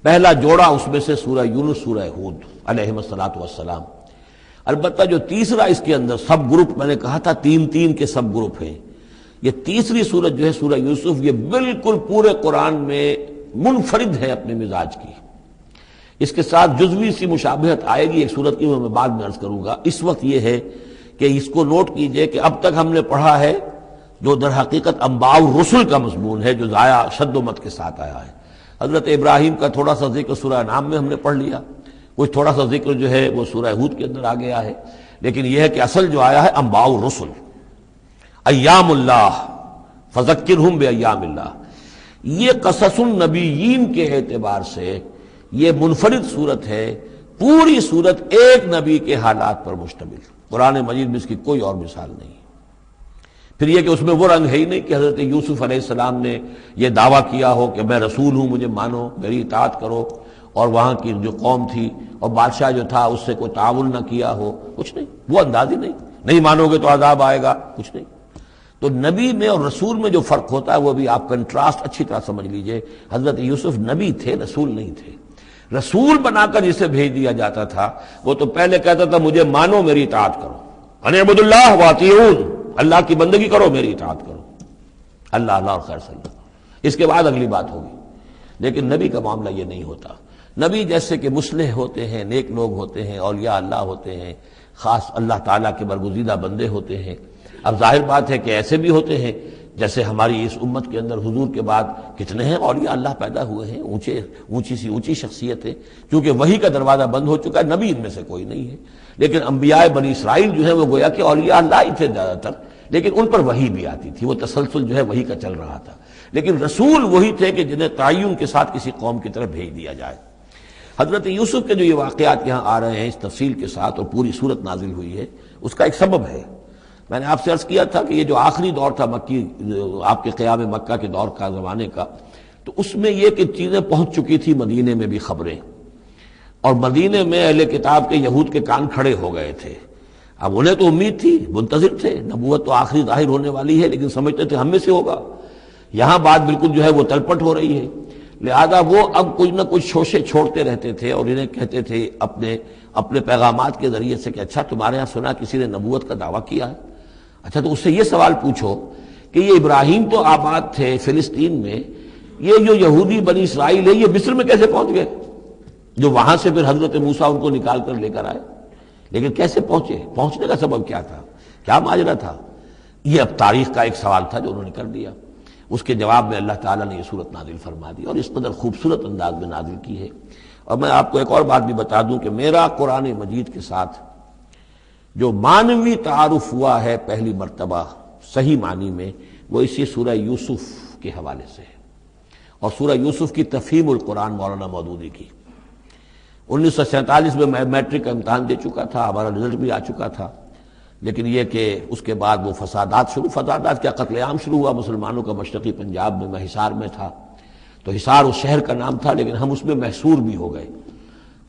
پہلا جوڑا اس میں سے سورہ یونس، سورہ ہود علیہم الصلاۃ والسلام۔ البتہ جو تیسرا اس کے اندر سب گروپ، میں نے کہا تھا تین کے سب گروپ ہیں، یہ تیسری سورت جو ہے سورہ یوسف، یہ بالکل پورے قرآن میں منفرد ہے اپنے مزاج کی۔ اس کے ساتھ جزوی سی مشابہت آئے گی ایک سورت کی، میں بعد میں عرض کروں گا۔ اس وقت یہ ہے کہ اس کو نوٹ کیجئے کہ اب تک ہم نے پڑھا ہے جو در حقیقت انباء الرسل کا مضمون ہے، جو ضائع شد و مت کے ساتھ آیا ہے۔ حضرت ابراہیم کا تھوڑا سا ذکر سورہ انعام میں ہم نے پڑھ لیا، کچھ تھوڑا سا ذکر جو ہے وہ سورہ ہود کے اندر آ گیا ہے، لیکن یہ ہے کہ اصل جو آیا ہے انباء الرسل، ایام اللہ فذکرہم بایام اللہ۔ یہ قصص النبیین کے اعتبار سے یہ منفرد صورت ہے، پوری صورت ایک نبی کے حالات پر مشتمل۔ قرآن مجید میں اس کی کوئی اور مثال نہیں۔ پھر یہ کہ اس میں وہ رنگ ہے ہی نہیں کہ حضرت یوسف علیہ السلام نے یہ دعویٰ کیا ہو کہ میں رسول ہوں، مجھے مانو، میری اطاعت کرو، اور وہاں کی جو قوم تھی اور بادشاہ جو تھا اس سے کوئی تعاون نہ کیا ہو، کچھ نہیں، وہ انداز ہی نہیں مانو گے تو عذاب آئے گا، کچھ نہیں۔ تو نبی میں اور رسول میں جو فرق ہوتا ہے وہ بھی آپ کنٹراسٹ اچھی طرح سمجھ لیجئے۔ حضرت یوسف نبی تھے، رسول نہیں تھے۔ رسول بنا کر جسے بھیج دیا جاتا تھا وہ تو پہلے کہتا تھا مجھے مانو، میری اطاعت کرو، ان اعبدوا اللہ واطیعون، اللہ کی بندگی کرو، میری اطاعت کرو، اللہ اللہ اور خیر صلی اللہ، اس کے بعد اگلی بات ہوگی۔ لیکن نبی کا معاملہ یہ نہیں ہوتا۔ نبی جیسے کہ مصلح ہوتے ہیں، نیک لوگ ہوتے ہیں، اولیاء اللہ ہوتے ہیں، خاص اللہ تعالیٰ کے برگزیدہ بندے ہوتے ہیں۔ اب ظاہر بات ہے کہ ایسے بھی ہوتے ہیں جیسے ہماری اس امت کے اندر حضور کے بعد کتنے ہیں اولیاء اللہ پیدا ہوئے ہیں، اونچی شخصیت ہے، کیونکہ وحی کا دروازہ بند ہو چکا ہے، نبی ان میں سے کوئی نہیں ہے۔ لیکن انبیاء بنی اسرائیل جو ہیں وہ گویا کہ اولیاء اللہ ہی تھے زیادہ تر، لیکن ان پر وحی بھی آتی تھی، وہ تسلسل جو ہے وحی کا چل رہا تھا۔ لیکن رسول وہی تھے کہ جنہیں تعین کے ساتھ کسی قوم کی طرف بھیج دیا جائے۔ حضرت یوسف کے جو یہ واقعات یہاں آ رہے ہیں اس تفصیل کے ساتھ اور پوری صورت نازل ہوئی ہے، اس کا ایک سبب ہے۔ میں نے آپ سے عرض کیا تھا کہ یہ جو آخری دور تھا مکی، آپ کے قیام مکہ کے دور کا، زمانے کا، تو اس میں یہ کہ چیزیں پہنچ چکی تھی مدینے میں بھی خبریں، اور مدینے میں اہل کتاب کے یہود کے کان کھڑے ہو گئے تھے۔ اب انہیں تو امید تھی، منتظر تھے، نبوت تو آخری ظاہر ہونے والی ہے، لیکن سمجھتے تھے ہم میں سے ہوگا۔ یہاں بات بالکل جو ہے وہ تلپٹ ہو رہی ہے، لہذا وہ اب کچھ نہ کچھ شوشے چھوڑتے رہتے تھے اور انہیں کہتے تھے اپنے پیغامات کے ذریعے سے کہ اچھا تمہارے ہاں سنا کسی نے نبوت کا دعویٰ کیا ہے، اچھا تو اس سے یہ سوال پوچھو کہ یہ ابراہیم تو آباد تھے فلسطین میں، یہ جو یہودی بنی اسرائیل ہے یہ مصر میں کیسے پہنچ گئے، جو وہاں سے پھر حضرت موسیٰ ان کو نکال کر لے کر آئے، لیکن کیسے پہنچے، پہنچنے کا سبب کیا تھا، کیا ماجرا تھا؟ یہ اب تاریخ کا ایک سوال تھا جو انہوں نے کر دیا۔ اس کے جواب میں اللہ تعالیٰ نے یہ صورت نازل فرما دی، اور اس قدر خوبصورت انداز میں نازل کی ہے۔ اور میں آپ کو ایک اور بات بھی بتا دوں کہ میرا قرآن مجید کے ساتھ جو معنوی تعارف ہوا ہے پہلی مرتبہ صحیح معنی میں، وہ اسی سورہ یوسف کے حوالے سے ہے، اور سورہ یوسف کی تفہیم القرآن مولانا مودودی کی۔ 1947 میں میں میٹرک کا امتحان دے چکا تھا، ہمارا رزلٹ بھی آ چکا تھا، لیکن یہ کہ اس کے بعد وہ فسادات کیا قتل عام شروع ہوا مسلمانوں کا مشرقی پنجاب میں۔ میں حصار میں تھا، تو حصار اس شہر کا نام تھا، لیکن ہم اس میں محصور بھی ہو گئے۔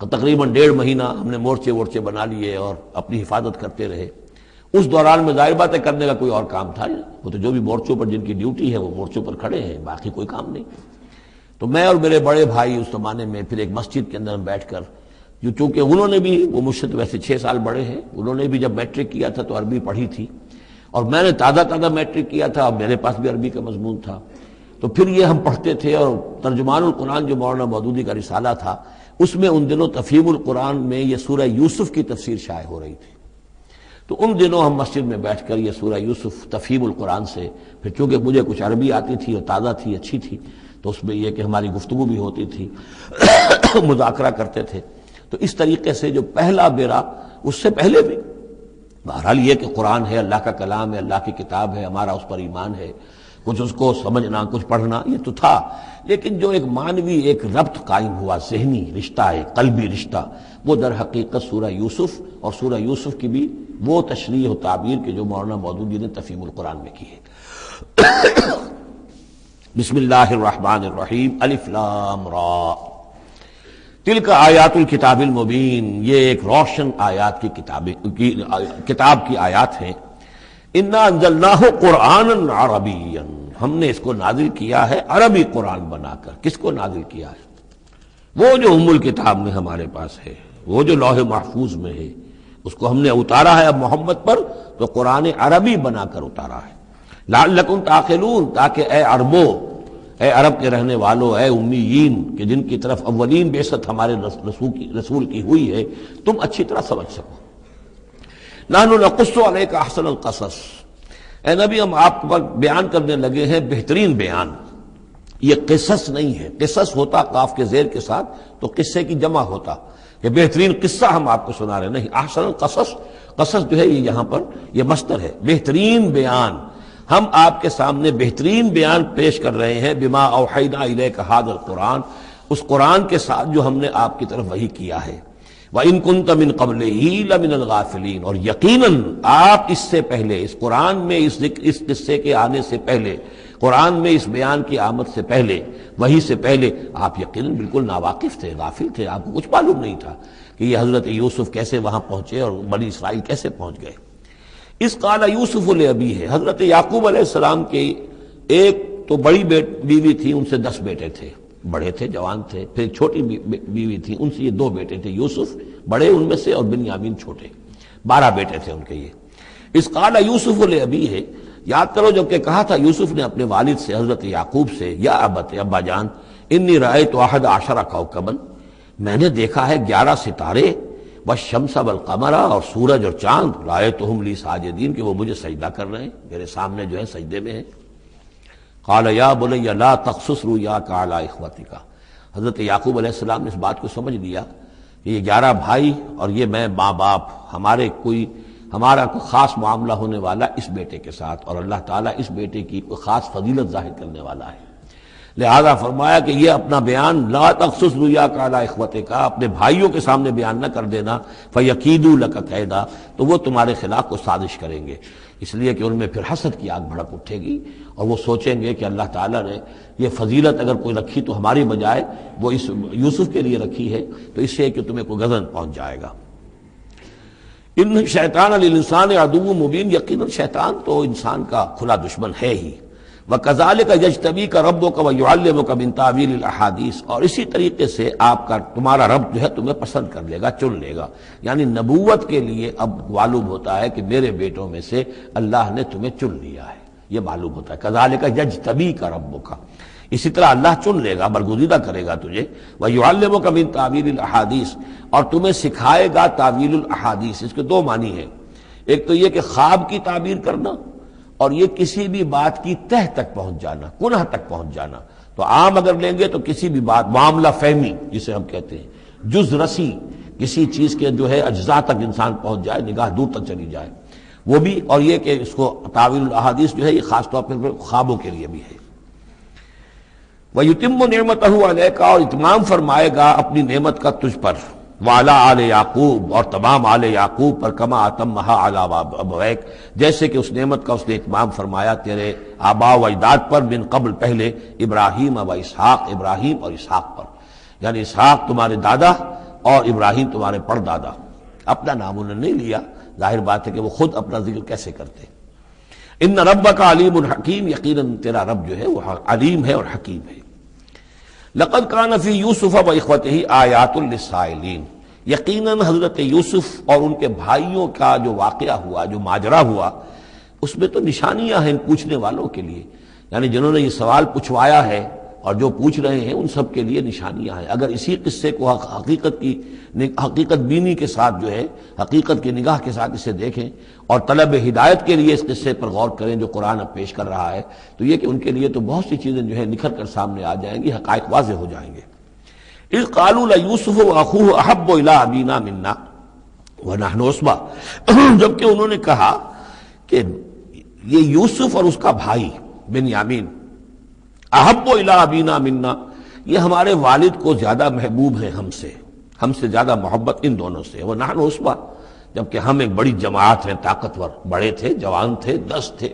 تقریباً 1.5 مہینہ ہم نے مورچے بنا لیے اور اپنی حفاظت کرتے رہے۔ اس دوران میں ظاہر بات ہے کرنے کا کوئی اور کام تھا نہیں، وہ تو جو بھی مورچوں پر جن کی ڈیوٹی ہے وہ مورچوں پر کھڑے ہیں، باقی کوئی کام نہیں۔ تو میں اور میرے بڑے بھائی اس زمانے میں پھر ایک مسجد کے اندر بیٹھ کر، چونکہ انہوں نے بھی، وہ مجھ سے تو ویسے 6 سال بڑے ہیں، انہوں نے بھی جب میٹرک کیا تھا تو عربی پڑھی تھی، اور میں نے تازہ میٹرک کیا تھا، اور میرے پاس بھی عربی کا مضمون تھا، تو پھر یہ ہم پڑھتے تھے۔ اور ترجمان القرآن جو مولانا مودودی کا رسالہ تھا، اس میں ان دنوں تفہیم القرآن میں یہ سورہ یوسف کی تفسیر شائع ہو رہی تھی، تو ان دنوں ہم مسجد میں بیٹھ کر یہ سورہ یوسف تفہیم القرآن سے، پھر چونکہ مجھے کچھ عربی آتی تھی اور تازہ تھی، اچھی تھی، تو اس میں یہ کہ ہماری گفتگو بھی ہوتی تھی، مذاکرہ کرتے تھے۔ تو اس طریقے سے جو پہلا بیرا، اس سے پہلے بھی بہرحال یہ کہ قرآن ہے، اللہ کا کلام ہے، اللہ کی کتاب ہے، ہمارا اس پر ایمان ہے، کچھ اس کو سمجھنا، کچھ پڑھنا، یہ تو تھا، لیکن جو ایک معنوی ایک ربط قائم ہوا، ذہنی رشتہ ہے، قلبی رشتہ، وہ در حقیقت سورہ یوسف اور سورہ یوسف کی بھی وہ تشریح و تعبیر کے جو مولانا مودودی نے تفہیم القرآن میں کی ہے۔ بسم اللہ الرحمن الرحیم، الف لام را، تلک آیات الکتاب المبین، یہ ایک روشن آیات کی کتاب کی آیات ہیں۔ انا انزلناہ قرآنا عربیا، ہم نے اس کو نازل کیا ہے عربی قرآن بنا کر۔ کس کو نازل کیا ہے؟ وہ جو ام الکتاب میں ہمارے پاس ہے، وہ جو لوح محفوظ میں ہے، اس کو ہم نے اتارا ہے اب محمد پر، تو قرآن عربی بنا کر اتارا ہے۔ لعلکم تعقلون، تاکہ اے عربو، اے عرب کے رہنے والوں، اے امیین کہ جن کی طرف اولین بعثت ہمارے رسول کی ہوئی ہے، تم اچھی طرح سمجھ سکو۔ نحن نقص علیک احسن القصص، اے نبی ہم آپ پر بیان کرنے لگے ہیں بہترین بیان۔ یہ قصص نہیں ہے، قصص ہوتا قاف کے زیر کے ساتھ تو قصے کی جمع ہوتا، کہ بہترین قصہ ہم آپ کو سنا رہے، نہیں، احسن القصص، قصص جو ہے یہ یہاں پر یہ مصدر ہے، بہترین بیان، ہم آپ کے سامنے بہترین بیان پیش کر رہے ہیں، بما اوحینا الیک ھذا القرآن، اس قرآن کے ساتھ جو ہم نے آپ کی طرف وحی کیا ہے۔ وَإِن كُنتَ مِن قَبْلِهِ لَمِنَ الْغَافِلِينَ، اور یقیناً آپ اس سے پہلے، اس قرآن میں اس قصے کے آنے سے پہلے، قرآن میں اس بیان کی آمد سے پہلے، وحی سے پہلے آپ یقیناً بالکل ناواقف تھے، غافل تھے، آپ کو کچھ معلوم نہیں تھا کہ یہ حضرت یوسف کیسے وہاں پہنچے اور بنی اسرائیل کیسے پہنچ گئے۔ اس قال یوسف لأبیہ، حضرت یعقوب علیہ السلام کے ایک تو بڑی بیوی تھی، ان سے 10 بیٹے تھے، بڑے تھے، جوان تھے، پھر ایک چھوٹی بیوی تھی، ان سے یہ 2 بیٹے تھے، یوسف بڑے ان میں سے اور بنیامین چھوٹے، 12 بیٹے تھے ان کے یہ۔ اس قال یوسف لأبیہ، یاد کرو جب کہ کہا تھا یوسف نے اپنے والد سے، حضرت یعقوب سے، یا ابت، ابا جان، انی رأیت 11 کوکبا، میں نے دیکھا ہے 11 ستارے، والشمس والقمر، اور سورج اور چاند، رأیتہم لی ساجدین، کہ وہ مجھے سجدہ کر رہے ہیں، میرے سامنے جو ہے سجدے میں ہیں۔ قال یا بنی لا تقصص رؤیاک علی اخوتک، حضرت یعقوب علیہ السلام نے اس بات کو سمجھ لیا کہ یہ 11 بھائی اور یہ میں ماں باپ، ہمارا کوئی خاص معاملہ ہونے والا اس بیٹے کے ساتھ، اور اللہ تعالیٰ اس بیٹے کی کوئی خاص فضیلت ظاہر کرنے والا ہے، لہذا فرمایا کہ یہ اپنا بیان لا تقصص رؤیاک علی اخوتک، اپنے بھائیوں کے سامنے بیان نہ کر دینا، فیکیدوا لک کیدا، تو وہ تمہارے خلاف کو سازش کریں گے، اس لیے کہ ان میں پھر حسد کی آگ بھڑک اٹھے گی، اور وہ سوچیں گے کہ اللہ تعالیٰ نے یہ فضیلت اگر کوئی رکھی تو ہماری بجائے وہ اس یوسف کے لیے رکھی ہے، تو اس سے کہ تمہیں کوئی غضب پہنچ جائے گا۔ ان شیطان للانسان عدو مبین، یقیناً شیطان تو انسان کا کھلا دشمن ہے ہی۔ وَكَذَلِكَ يَجْتَبِيكَ رَبُّكَ وَيُعَلِّمُكَ مِن تَأْوِيلِ الْأَحَادِيثِ، اور اسی طریقے سے تمہارا رب جو ہے تمہیں پسند کر لے گا، چن لے گا، یعنی نبوت کے لیے اب معلوم ہوتا ہے کہ میرے بیٹوں میں سے اللہ نے تمہیں چن لیا ہے، یہ معلوم ہوتا ہے۔ كَذَلِكَ يَجْتَبِيكَ رَبُّكَ، اسی طرح اللہ چن لے گا، برگزیدہ کرے گا تجھے۔ وَيُعَلِّمُكَ مِن تَأْوِيلِ الْأَحَادِيثِ، اور تمہیں سکھائے گا تعویل الاحادیث۔ اس کے 2 معنی ہیں، ایک تو یہ کہ خواب کی تعبیر کرنا، اور یہ کسی بھی بات کی تہ تک پہنچ جانا، کنہ تک پہنچ جانا۔ تو عام اگر لیں گے تو کسی بھی بات، معاملہ فہمی جسے ہم کہتے ہیں، جز رسی، کسی چیز کے جو ہے اجزاء تک انسان پہنچ جائے، نگاہ دور تک چلی جائے، وہ بھی، اور یہ کہ اس کو تعویل الاحادیث جو ہے یہ خاص طور پر خوابوں کے لیے بھی ہے۔ وَيُتِمُّ نِعْمَتَهُ عَلَيْكَ، اور اتمام فرمائے گا اپنی نعمت کا تجھ پر، وعلی آل یعقوب، اور تمام آل یعقوب پر، کما اتمھا علی ابویک، جیسے کہ اس نعمت کا اس نے اتمام فرمایا تیرے آباء و اجداد پر، من قبل پہلے، ابراہیم و اسحاق، ابراہیم اور اسحاق پر، یعنی اسحاق تمہارے دادا اور ابراہیم تمہارے پردادا۔ اپنا نام انہوں نے نہیں لیا، ظاہر بات ہے کہ وہ خود اپنا ذکر کیسے کرتے۔ ان ربک علیم حکیم، یقیناً تیرا رب جو ہے وہ علیم ہے اور حکیم ہے۔ لقد کان فی یوسف و اخوتہ آیات للسائلین، یقیناً حضرت یوسف اور ان کے بھائیوں کا جو واقعہ ہوا، جو ماجرا ہوا، اس میں تو نشانیاں ہیں پوچھنے والوں کے لیے، یعنی جنہوں نے یہ سوال پوچھوایا ہے اور جو پوچھ رہے ہیں ان سب کے لیے نشانیاں ہیں۔ اگر اسی قصے کو حقیقت بینی کے ساتھ جو ہے، حقیقت کی نگاہ کے ساتھ اسے دیکھیں اور طلب ہدایت کے لیے اس قصے پر غور کریں جو قرآن اب پیش کر رہا ہے، تو یہ کہ ان کے لیے تو بہت سی چیزیں جو ہے نکھر کر سامنے آ جائیں گی، حقائق واضح ہو جائیں گے۔ اذ قالوا لیوسف واخوہ احب الی ابینا منا ونحن عصبہ، جبکہ انہوں نے کہا کہ یہ یوسف اور اس کا بھائی بنیامین، احب الی ابینا منا، یہ ہمارے والد کو زیادہ محبوب ہیں ہم سے زیادہ محبت ان دونوں سے، ونحن عصبہ، جبکہ ہم ایک بڑی جماعت ہیں، طاقتور، بڑے تھے، جوان تھے، 10 تھے،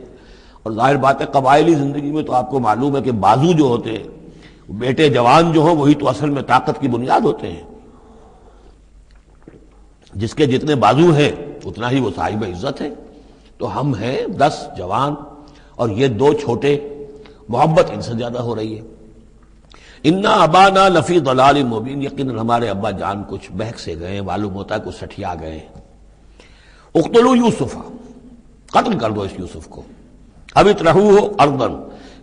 اور ظاہر بات ہے قبائلی زندگی میں تو آپ کو معلوم ہے کہ بازو جو ہوتے ہیں، بیٹے جوان جو ہوں وہی تو اصل میں طاقت کی بنیاد ہوتے ہیں، جس کے جتنے بازو ہیں اتنا ہی وہ صاحب عزت ہے۔ تو ہم ہیں 10 جوان اور یہ 2 چھوٹے، محبت ان سے زیادہ ہو رہی ہے۔ انا ابانا لفی ضلال مبین، یقیناً ہمارے ابا جان کچھ بہک سے گئے، معلوم ہوتا ہے کچھ سٹھیا گئے۔ اقتلوا یوسف، قتل کر دو اس یوسف کو، اب اطرحوہ ارضا،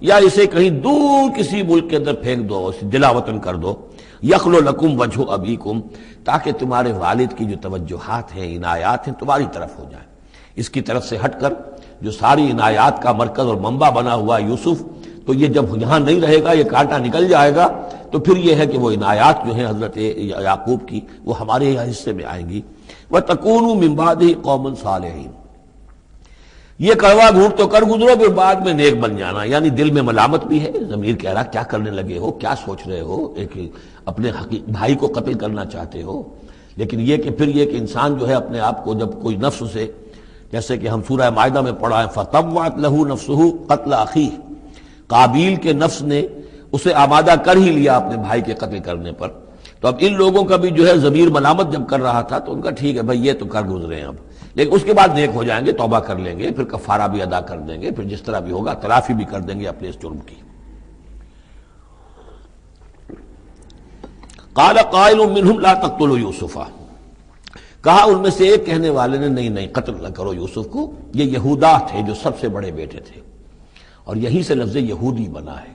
یا اسے کہیں دور کسی ملک کے اندر پھینک دو، اسے دلا وطن کر دو، یخلو لکم وجہ ابیکم، تاکہ تمہارے والد کی جو توجہات ہیں، عنایات ہیں، تمہاری طرف ہو جائیں۔ اس کی طرف سے ہٹ کر جو ساری عنایات کا مرکز اور منبع بنا ہوا یوسف، تو یہ جب یہاں نہیں رہے گا، یہ کانٹا نکل جائے گا، تو پھر یہ ہے کہ وہ عنایات جو ہیں حضرت یعقوب کی وہ ہمارے حصے میں آئیں گی۔ وَتَكُونُوا مِن بَعْدِهِ قَوْمًا صَالِحِينَ، یہ کڑوا گھونٹ تو کر گزرو پھر بعد میں نیک بن جانا، یعنی دل میں ملامت بھی ہے، ضمیر کہہ رہا کیا کرنے لگے ہو، کیا سوچ رہے ہو، ایک اپنے بھائی کو قتل کرنا چاہتے ہو، لیکن یہ کہ پھر یہ کہ انسان جو ہے اپنے آپ کو جب کوئی نفس سے، جیسے کہ ہم سورہ مائدہ میں پڑھا ہے فَطَوَّعَتْ لَهُ نَفْسُهُ قَتْلَ أَخِيهِ، قابیل کے نفس نے اسے آمادہ کر ہی لیا اپنے بھائی کے قتل کرنے پر۔ تو اب ان لوگوں کا بھی جو ہے ضمیر ملامت جب کر رہا تھا تو ان کا ٹھیک ہے بھائی یہ تو کر گزرے ہیں اب، لیکن اس کے بعد نیک ہو جائیں گے، توبہ کر لیں گے، پھر کفارہ بھی ادا کر دیں گے، پھر جس طرح بھی ہوگا تلافی بھی کر دیں گے اپنے اس جرم کی۔ قال قائل منهم لا تقتلوا یوسف، کہا ان میں سے ایک کہنے والے نے نہیں قتل نہ کرو یوسف کو، یہ یہودا تھے جو سب سے بڑے بیٹے تھے، اور یہیں سے لفظ یہودی بنا ہے،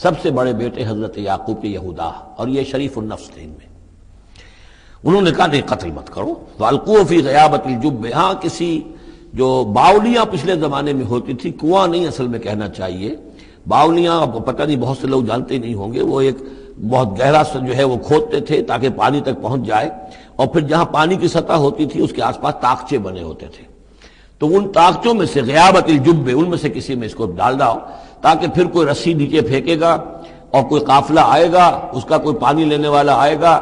سب سے بڑے بیٹے حضرت یعقوب کے یہودا، اور یہ شریف النفس تھے ان میں۔ انہوں نے کہا نہیں قتل مت کرو، وَأَلْقُوهُ فِي غَيَابَةِ الْجُبِّ، ہاں کسی جو باولیاں پچھلے زمانے میں ہوتی تھی، کنواں نہیں اصل میں کہنا چاہیے، باولیاں پتہ نہیں بہت سے لوگ جانتے نہیں ہوں گے، وہ ایک بہت گہرا سا جو ہے وہ کھودتے تھے تاکہ پانی تک پہنچ جائے، اور پھر جہاں پانی کی سطح ہوتی تھی اس کے آس پاس طاقچے بنے ہوتے تھے، تو ان طاقچوں میں سے غیابت الجب، ان میں سے کسی میں اس کو ڈال داؤ تاکہ پھر کوئی رسی نیچے پھینکے گا اور کوئی قافلہ آئے گا، اس کا کوئی پانی لینے والا آئے گا،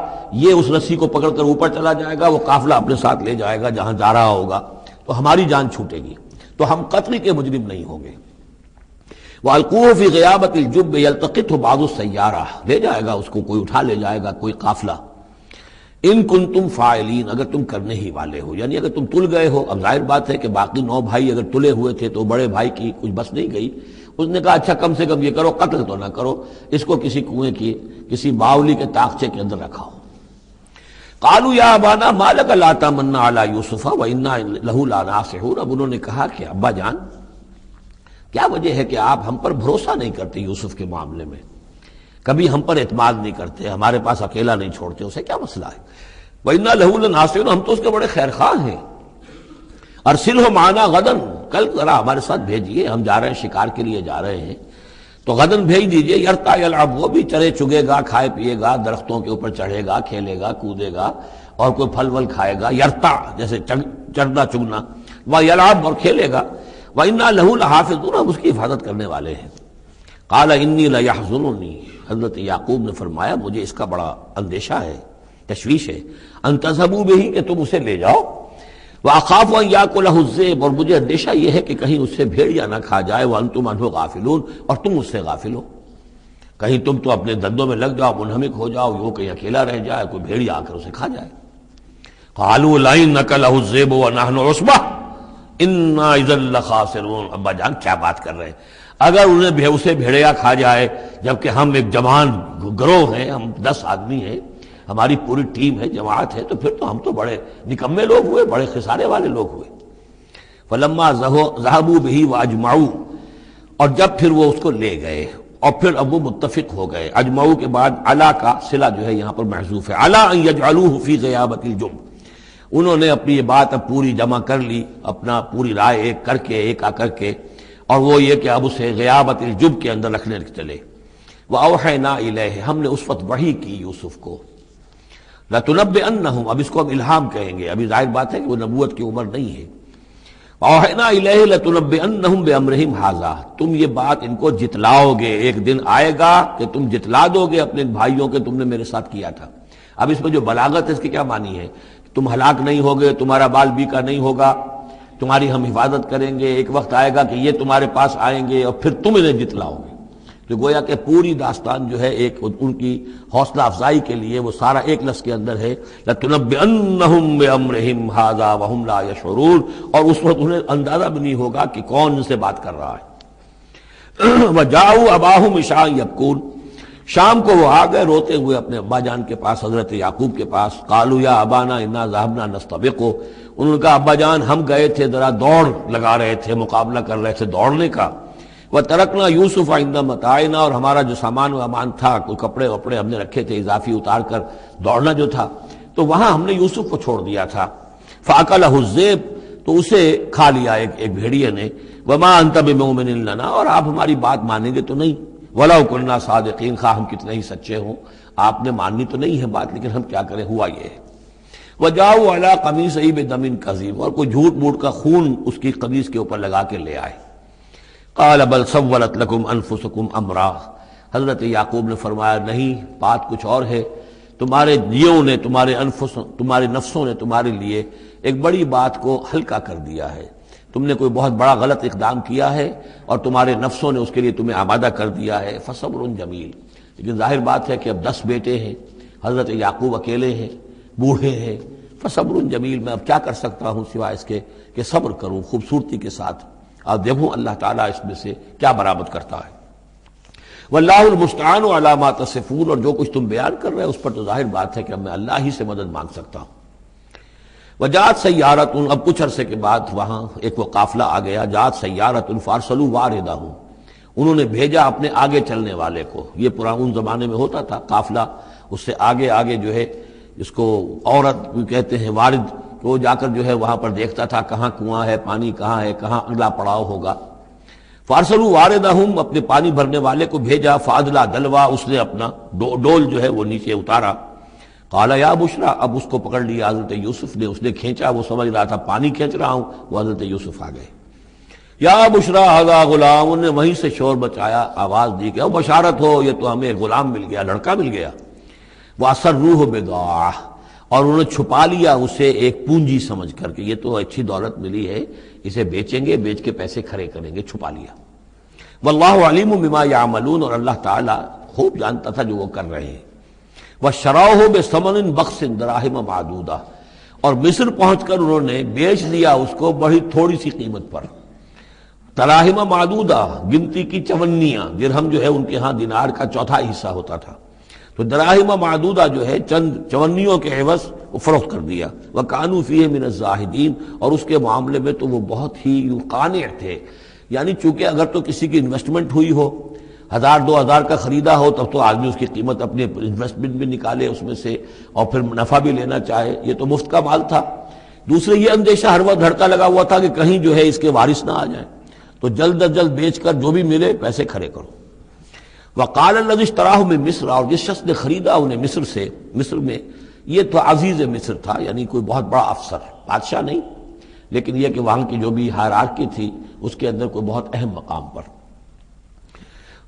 یہ اس رسی کو پکڑ کر اوپر چلا جائے گا، وہ قافلہ اپنے ساتھ لے جائے گا جہاں جا رہا ہوگا، تو ہماری جان چھوٹے گی، تو ہم قتل کے مجرم نہیں ہوں گے۔ وَأَلْقُوهُ فِي غِيَابَةِ الْجُبِّ يَلْتَقِطْهُ بَعْضُ السَّيَّارَةِ، لے جائے گا اس کو، کوئی اٹھا لے جائے گا، کوئی قافلہ۔ ان کنتم فاعلین، اگر تم کرنے ہی والے ہو، یعنی اگر تم تل گئے ہو، اب ظاہر بات ہے کہ باقی 9 بھائی اگر تلے ہوئے تھے تو بڑے بھائی کی کچھ بس نہیں گئی، اس نے کہا اچھا کم سے کم یہ کرو قتل تو نہ کرو، اس کو کسی کنویں کی کسی باولی کے طاقچے کے اندر رکھاؤ۔ قالوا یا ابانا ما لک لا تمنا علی یوسف وانا لہ لناصحون، اب انہوں نے کہا کہ ابا جان کیا وجہ ہے کہ آپ ہم پر بھروسہ نہیں کرتے یوسف کے معاملے میں، کبھی ہم پر اعتماد نہیں کرتے، ہمارے پاس اکیلا نہیں چھوڑتے، اسے کیا مسئلہ ہے؟ وَإِنَّا لَهُ لَنَاصِحُونَ، ہم تو اس کے بڑے خیر خواہ ہیں۔ أَرْسِلْهُ مَعَنَا غَدًا، کل ذرا ہمارے ساتھ بھیجیے، ہم جا رہے ہیں شکار کے لیے جا رہے ہیں، تو غدن بھیج دیجیے، یرتع یلعب، وہ بھی چرے چگے گا، کھائے پیے گا، درختوں کے اوپر چڑھے گا، کھیلے گا، کودے گا، اور کوئی پھل ول کھائے گا، یرتع جیسے چڑھنا چگنا، وَيَلْعَبْ اور کھیلے گا، وَإِنَّا لَهُ لَحَافِظُونَ، ہم اس کی حفاظت کرنے والے ہیں۔ قَالَ إِنِّي لَيَحْزُنُنِي، حضرت یعقوب نے فرمایا مجھے اس کا بڑا اندیشہ ہے، تشویش ہے، ان تذهبوا به، کہ تم اسے لے جاؤ، وَأَخَافُ أَن يَأْكُلَهُ الذِّئْبُ، اور مجھے اندیشہ یہ ہے کہ کہیں اس سے بھیڑیا نہ کھا جائے، وَأَنتُمْ عَنْهُ غَافِلُونَ، اور تم اس سے غافل ہو، کہیں تم تو اپنے دندوں میں لگ جاؤ، منہمک ہو جاؤ، وہ کہیں اکیلا رہ جائے، کوئی بھیڑیا آ کر اسے کھا جائے۔ قَالُوا لَئِن أَكَلَهُ الذِّئْبُ وَنَحْنُ عُصْبَةٌ إِنَّا إِذًا لَخَاسِرُونَ، ابا جان کیا بات کر رہے ہیں، اگر اسے بھیڑیا کھا جائے جبکہ ہم ایک جوان گروہ ہیں، ہم 10 آدمی ہیں، ہماری پوری ٹیم ہے، جماعت ہے، تو پھر تو ہم تو بڑے نکمے لوگ ہوئے، بڑے خسارے والے لوگ ہوئے۔ فلما ذهبوا به واجمعوا، اور جب پھر وہ اس کو لے گئے اور پھر اب وہ متفق ہو گئے، اجمعوا کے بعد علا کا صلہ جو ہے یہاں پر محذوف ہے، علا ان يجعلوه في غيابة الجب، انہوں نے اپنی یہ بات اب پوری جمع کر لی، اپنا پوری رائے ایک کر کے، ایک آ کر کے، اور وہ یہ کہ اب اسے غیابت الجب کے اندر رکھنے چلے۔ وَأَوْحَيْنَا إِلَيْهِ، ہم نے اس وقت وحی کی یوسف کو، لَتُنَبِّئَنَّهُمْ، اب اس کو ہم الہام کہیں گے، ابھی ظاہر بات ہے کہ وہ نبوت کی عمر نہیں ہے۔ وَأَوْحَيْنَا إِلَيْهِ لَتُنَبِّئَنَّهُمْ بِأَمْرِهِمْ هَٰذَا، تم یہ بات ان کو جتلاؤ گے، ایک دن آئے گا کہ تم جتلا دو گے اپنے بھائیوں کے تم نے میرے ساتھ کیا تھا۔ اب اس میں جو بلاغت ہے اس کی کیا معنی ہے؟ تم ہلاک نہیں ہوگے، تمہارا بال بیکا نہیں ہوگا، تمہاری ہم حفاظت کریں گے، ایک وقت آئے گا کہ یہ تمہارے پاس آئیں گے اور پھر تم انہیں جتلاؤ گے۔ تو گویا کہ پوری داستان جو ہے ایک ان کی حوصلہ افزائی کے لیے وہ سارا ایک لفظ کے اندر ہے، لَتُنَبِّئَنَّهُمْ بِأَمْرِهِمْ هَٰذَا وَهُمْ لَا يَشْعُرُونَ، اور اس وقت انہیں اندازہ بھی نہیں ہوگا کہ کون ان سے بات کر رہا ہے۔ وَجَاءُوا أَبَاهُمْ عِشَاءً يَبْكُونَ، شام کو وہ آ گئے روتے ہوئے اپنے ابا جان کے پاس، حضرت یعقوب کے پاس۔ قالوا یا ابانا انا ذهبنا نستبق، انہوں نے کہا ابا جان ہم گئے تھے ذرا دوڑ لگا رہے تھے، مقابلہ کر رہے تھے دوڑنے کا۔ وَتَرَكْنَا يُوسُفَ عِندَ مَتَاعِنَا، اور ہمارا جو سامان و امان تھا، کوئی کپڑے وپڑے ہم نے رکھے تھے اضافی اتار کر، دوڑنا جو تھا تو وہاں ہم نے یوسف کو چھوڑ دیا تھا۔ فَأَكَلَهُ الذِّئْبُ، تو اسے کھا لیا ایک بھیڑیے نے۔ وَمَا أَنتَ بِمُؤْمِنٍ لَنَا، اور آپ ہماری بات مانیں گے تو نہیں۔ وَلَوْ كُنَّا صَادِقِينَ، خواہ ہم کتنے ہی سچے ہوں، آپ نے ماننی تو نہیں ہے بات، لیکن ہم کیا کریں، ہوا یہ ہے۔ وَجَاءُوا عَلَىٰ قَمِيصِهِ بِدَمٍ كَذِيبٍ، اور کوئی جھوٹ موٹ کا خون اس کی قمیص کے اوپر لگا کے لے آئے۔ قال بل سولت لکم انفسکم امرا، حضرت یعقوب نے فرمایا نہیں، بات کچھ اور ہے، تمہارے دیوں نے، تمہارے نفسوں نے تمہارے لیے ایک بڑی بات کو ہلکا کر دیا ہے. تم نے کوئی بہت بڑا غلط اقدام کیا ہے اور تمہارے نفسوں نے اس کے لیے تمہیں آمادہ کر دیا ہے. فصبر جمیل. لیکن ظاہر بات ہے کہ اب 10 بیٹے ہیں، حضرت یعقوب اکیلے ہیں، بوڑھے ہیں. فصبر جمیل، میں اب کیا کر سکتا ہوں سوائے اس کے کہ صبر کروں خوبصورتی کے ساتھ، اور دیکھوں اللہ تعالیٰ اس میں سے کیا برآمد کرتا ہے. واللہ المستعان علی ما تصفون، اور جو کچھ تم بیان کر رہے ہیں اس پر تو ظاہر بات ہے کہ اب میں اللہ ہی سے مدد مانگ سکتا ہوں. وجاءت سیارۃ، اب کچھ عرصے کے بعد وہاں ایک وہ قافلہ آ گیا. جاءت سیارۃ فارسلوا واردہم، انہوں نے بھیجا اپنے آگے چلنے والے کو. یہ پرانے زمانے میں ہوتا تھا قافلہ، اس سے آگے آگے جو ہے اس کو عورت کہتے ہیں وارد، وہ جا کر جو ہے وہاں پر دیکھتا تھا کہاں کنواں ہے، پانی کہاں ہے، کہاں اگلا پڑاؤ ہوگا. فارسلوا واردہم، اپنے پانی بھرنے والے کو بھیجا. فادلا دلوا، اس نے اپنا ڈول جو ہے وہ نیچے اتارا. قال یا بشرا، اب اس کو پکڑ لیا حضرت یوسف نے، اس نے کھینچا، وہ سمجھ رہا تھا پانی کھینچ رہا ہوں، وہ حضرت یوسف آ گئے. یا بشرا ھذا غلام، انہوں نے وہیں سے شور بچایا، آواز دی کہ او بشارت ہو، یہ تو ہمیں غلام مل گیا، لڑکا مل گیا. وَأَسَرُّوهُ بِضَاعَةً، اور انہوں نے چھپا لیا اسے ایک پونجی سمجھ کر کہ یہ تو اچھی دولت ملی ہے، اسے بیچیں گے، بیچ کے پیسے کھڑے کریں گے، چھپا لیا. واللہ علیم بما یعملون، اور اللہ تعالیٰ خوب جانتا تھا جو وہ کر رہے ہیں. وَشَرَوْهُ بِثَمَنٍ بَخْسٍ دَرَاهِمَ مَعْدُودَةٍ، اور مصر پہنچ کر انہوں نے بیچ دیا اس کو بڑی تھوڑی سی قیمت پر. دراہم معدودہ، گنتی کی چونیاں، درہم جو ہے ان کے ہاں دینار کا چوتھا حصہ ہوتا تھا، تو دراہم معدودہ جو ہے چند چونیوں کے عوض وہ فروخت کر دیا. وَكَانُوا فِيهِ مِنَ الزَّاهِدِينَ، اور اس کے معاملے میں تو وہ بہت ہی قانع تھے. یعنی چونکہ اگر تو کسی کی انویسٹمنٹ ہوئی ہو، 1000-2000 کا خریدا ہو، تب تو آدمی اس کی قیمت اپنے انویسٹمنٹ بھی نکالے اس میں سے اور پھر منافع بھی لینا چاہے، یہ تو مفت کا مال تھا. دوسرے یہ اندیشہ ہر وقت دھڑکا لگا ہوا تھا کہ کہیں جو ہے اس کے وارث نہ آ جائیں، تو جلد از جلد بیچ کر جو بھی ملے پیسے کھڑے کرو. وقال الذی اشتراہ من مصر، اور جس شخص نے خریدا انہیں مصر سے، مصر میں یہ تو عزیز مصر تھا، یعنی کوئی بہت بڑا افسر، بادشاہ نہیں، لیکن یہ کہ وہاں کی جو بھی ہائرارکی تھی اس کے اندر کوئی بہت اہم مقام پر.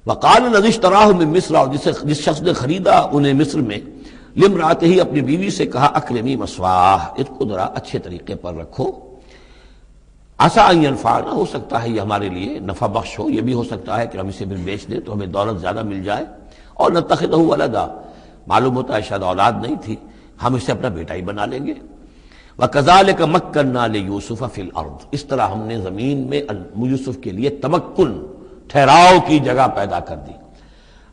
وقال الذی اشتراہ من مصر، اور جس شخص نے خریدا انہیں مصر میں، لامرأتہ، اپنی بیوی سے کہا اکرمی مثواہ، اس کو ذرا اچھے طریقے پر رکھو. عسیٰ ان ینفعنا، ہو سکتا ہے یہ ہمارے لیے نفع بخش ہو، یہ بھی ہو سکتا ہے کہ ہم اسے پھر بیچ دیں تو ہمیں دولت زیادہ مل جائے. اور نتخذہ ولدا، معلوم ہوتا ہے شاید اولاد نہیں تھی، ہم اسے اپنا بیٹا ہی بنا لیں گے. وَكَذَلِكَ مَكَّنَّا لِيُوسُفَ فِي الْأَرْضِ، اس طرح ہم نے زمین میں یوسف کے لیے تمکن، ٹھہراؤ کی جگہ پیدا کر دی.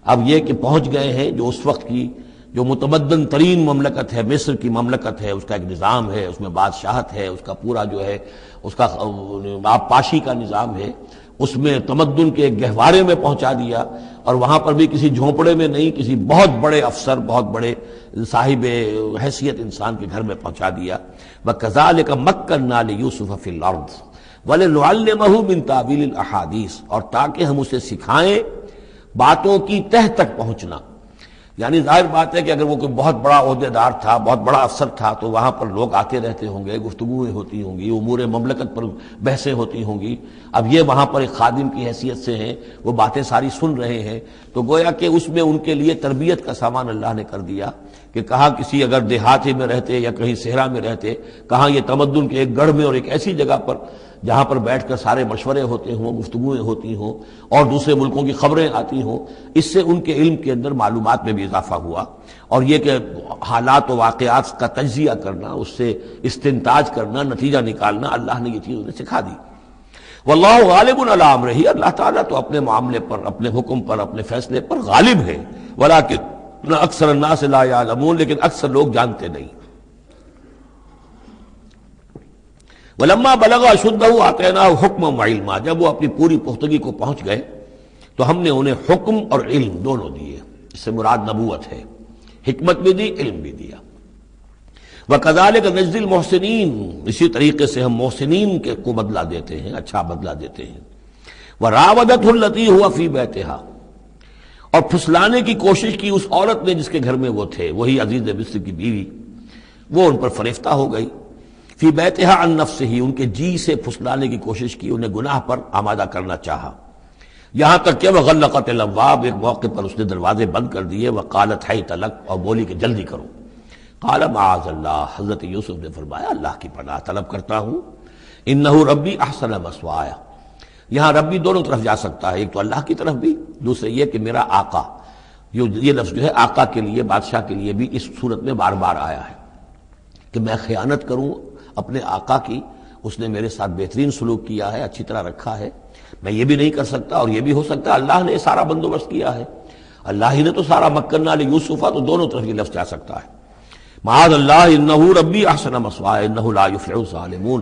اب یہ کہ پہنچ گئے ہیں جو اس وقت کی جو متمدن ترین مملکت ہے، مصر کی مملکت ہے، اس کا ایک نظام ہے، اس میں بادشاہت ہے، اس کا پورا جو ہے اس کا آبپاشی کا نظام ہے، اس میں تمدن کے ایک گہوارے میں پہنچا دیا. اور وہاں پر بھی کسی جھونپڑے میں نہیں، کسی بہت بڑے افسر، بہت بڑے صاحب حیثیت انسان کے گھر میں پہنچا دیا. وَكَذَلِكَ مَكَّنَّا لِيُوسُفَ فِي الْأَرْضِ وَلِنُعَلِّمَهُ مِن تَأْوِيلِ الْأَحَادِيثِ، اور تاکہ ہم اسے سکھائیں باتوں کی تہ تک پہنچنا. یعنی ظاہر بات ہے کہ اگر وہ کوئی بہت بڑا عہدے دار تھا، بہت بڑا افسر تھا، تو وہاں پر لوگ آتے رہتے ہوں گے، گفتگویں ہوتی ہوں گی، امور مملکت پر بحثیں ہوتی ہوں گی. اب یہ وہاں پر ایک خادم کی حیثیت سے ہیں، وہ باتیں ساری سن رہے ہیں، تو گویا کہ اس میں ان کے لیے تربیت کا سامان اللہ نے کر دیا کہ کہاں کسی اگر دیہاتی میں رہتے یا کہیں صحرا میں رہتے، کہاں یہ تمدن کے ایک گڑھ میں اور ایک ایسی جگہ پر جہاں پر بیٹھ کر سارے مشورے ہوتے ہوں، گفتگویں ہوتی ہوں اور دوسرے ملکوں کی خبریں آتی ہوں. اس سے ان کے علم کے اندر معلومات میں بھی اضافہ ہوا. اور یہ کہ حالات و واقعات کا تجزیہ کرنا، اس سے استنتاج کرنا، نتیجہ نکالنا، اللہ نے یہ چیز انہیں سکھا دی. واللہ غالب علی امرہ، اللہ تعالیٰ تو اپنے معاملے پر، اپنے حکم پر، اپنے فیصلے پر غالب ہے. ولکن اکثر الناس لا یعلمون، لیکن اکثر لوگ جانتے نہیں. ولما بلغ اشدہ آتیناہ حکما وعلما، جب وہ اپنی پوری پختگی کو پہنچ گئے تو ہم نے انہیں حکم اور علم دونوں دیے. اس سے مراد نبوت ہے، حکمت بھی دی، علم بھی دیا. وَكَذَلِكَ نَجْزِي الْمُحْسِنِينَ، اسی طریقے سے ہم محسنین کو بدلہ دیتے ہیں، اچھا بدلہ دیتے ہیں. وَرَاوَدَتْهُ الَّتِي هُوَ فِي بَيْتِهَا، اور پھسلانے کی کوشش کی اس عورت نے جس کے گھر میں وہ تھے، وہی عزیز مصر کی بیوی، وہ ان پر فریفتہ ہو گئی. فی بیتہا عن نفسہ، ان کے جی سے پھسلانے کی کوشش کی، انہیں گناہ پر آمادہ کرنا چاہا. یہاں تک کہ وغلقت الابواب، ایک موقع پر اس نے دروازے بند کر دیے، وقالت حیت لک، اور بولی کہ جلدی کرو۔ قال معاذ اللہ، حضرت یوسف نے فرمایا اللہ کی پناہ طلب کرتا ہوں، انہ ربی احسن مثوایا، یہاں ربی دونوں طرف جا سکتا ہے، ایک تو اللہ کی طرف بھی، دوسرے یہ کہ میرا آقا، یہ لفظ جو ہے آقا کے لیے، بادشاہ کے لیے بھی اس صورت میں بار بار آیا ہے کہ میں خیانت کروں اپنے آقا کی، اس نے میرے ساتھ بہترین سلوک کیا ہے، اچھی طرح رکھا ہے، میں یہ بھی نہیں کر سکتا، اور یہ بھی ہو سکتا اللہ نے سارا بندوبست کیا ہے، اللہ ہی نے تو سارا مکننا لیوسف، تو دونوں طرف یہ لفظ جا سکتا ہے۔ معاذ اللہ انہ ربی احسن مثوایا انہ لا یفلح الظالمون،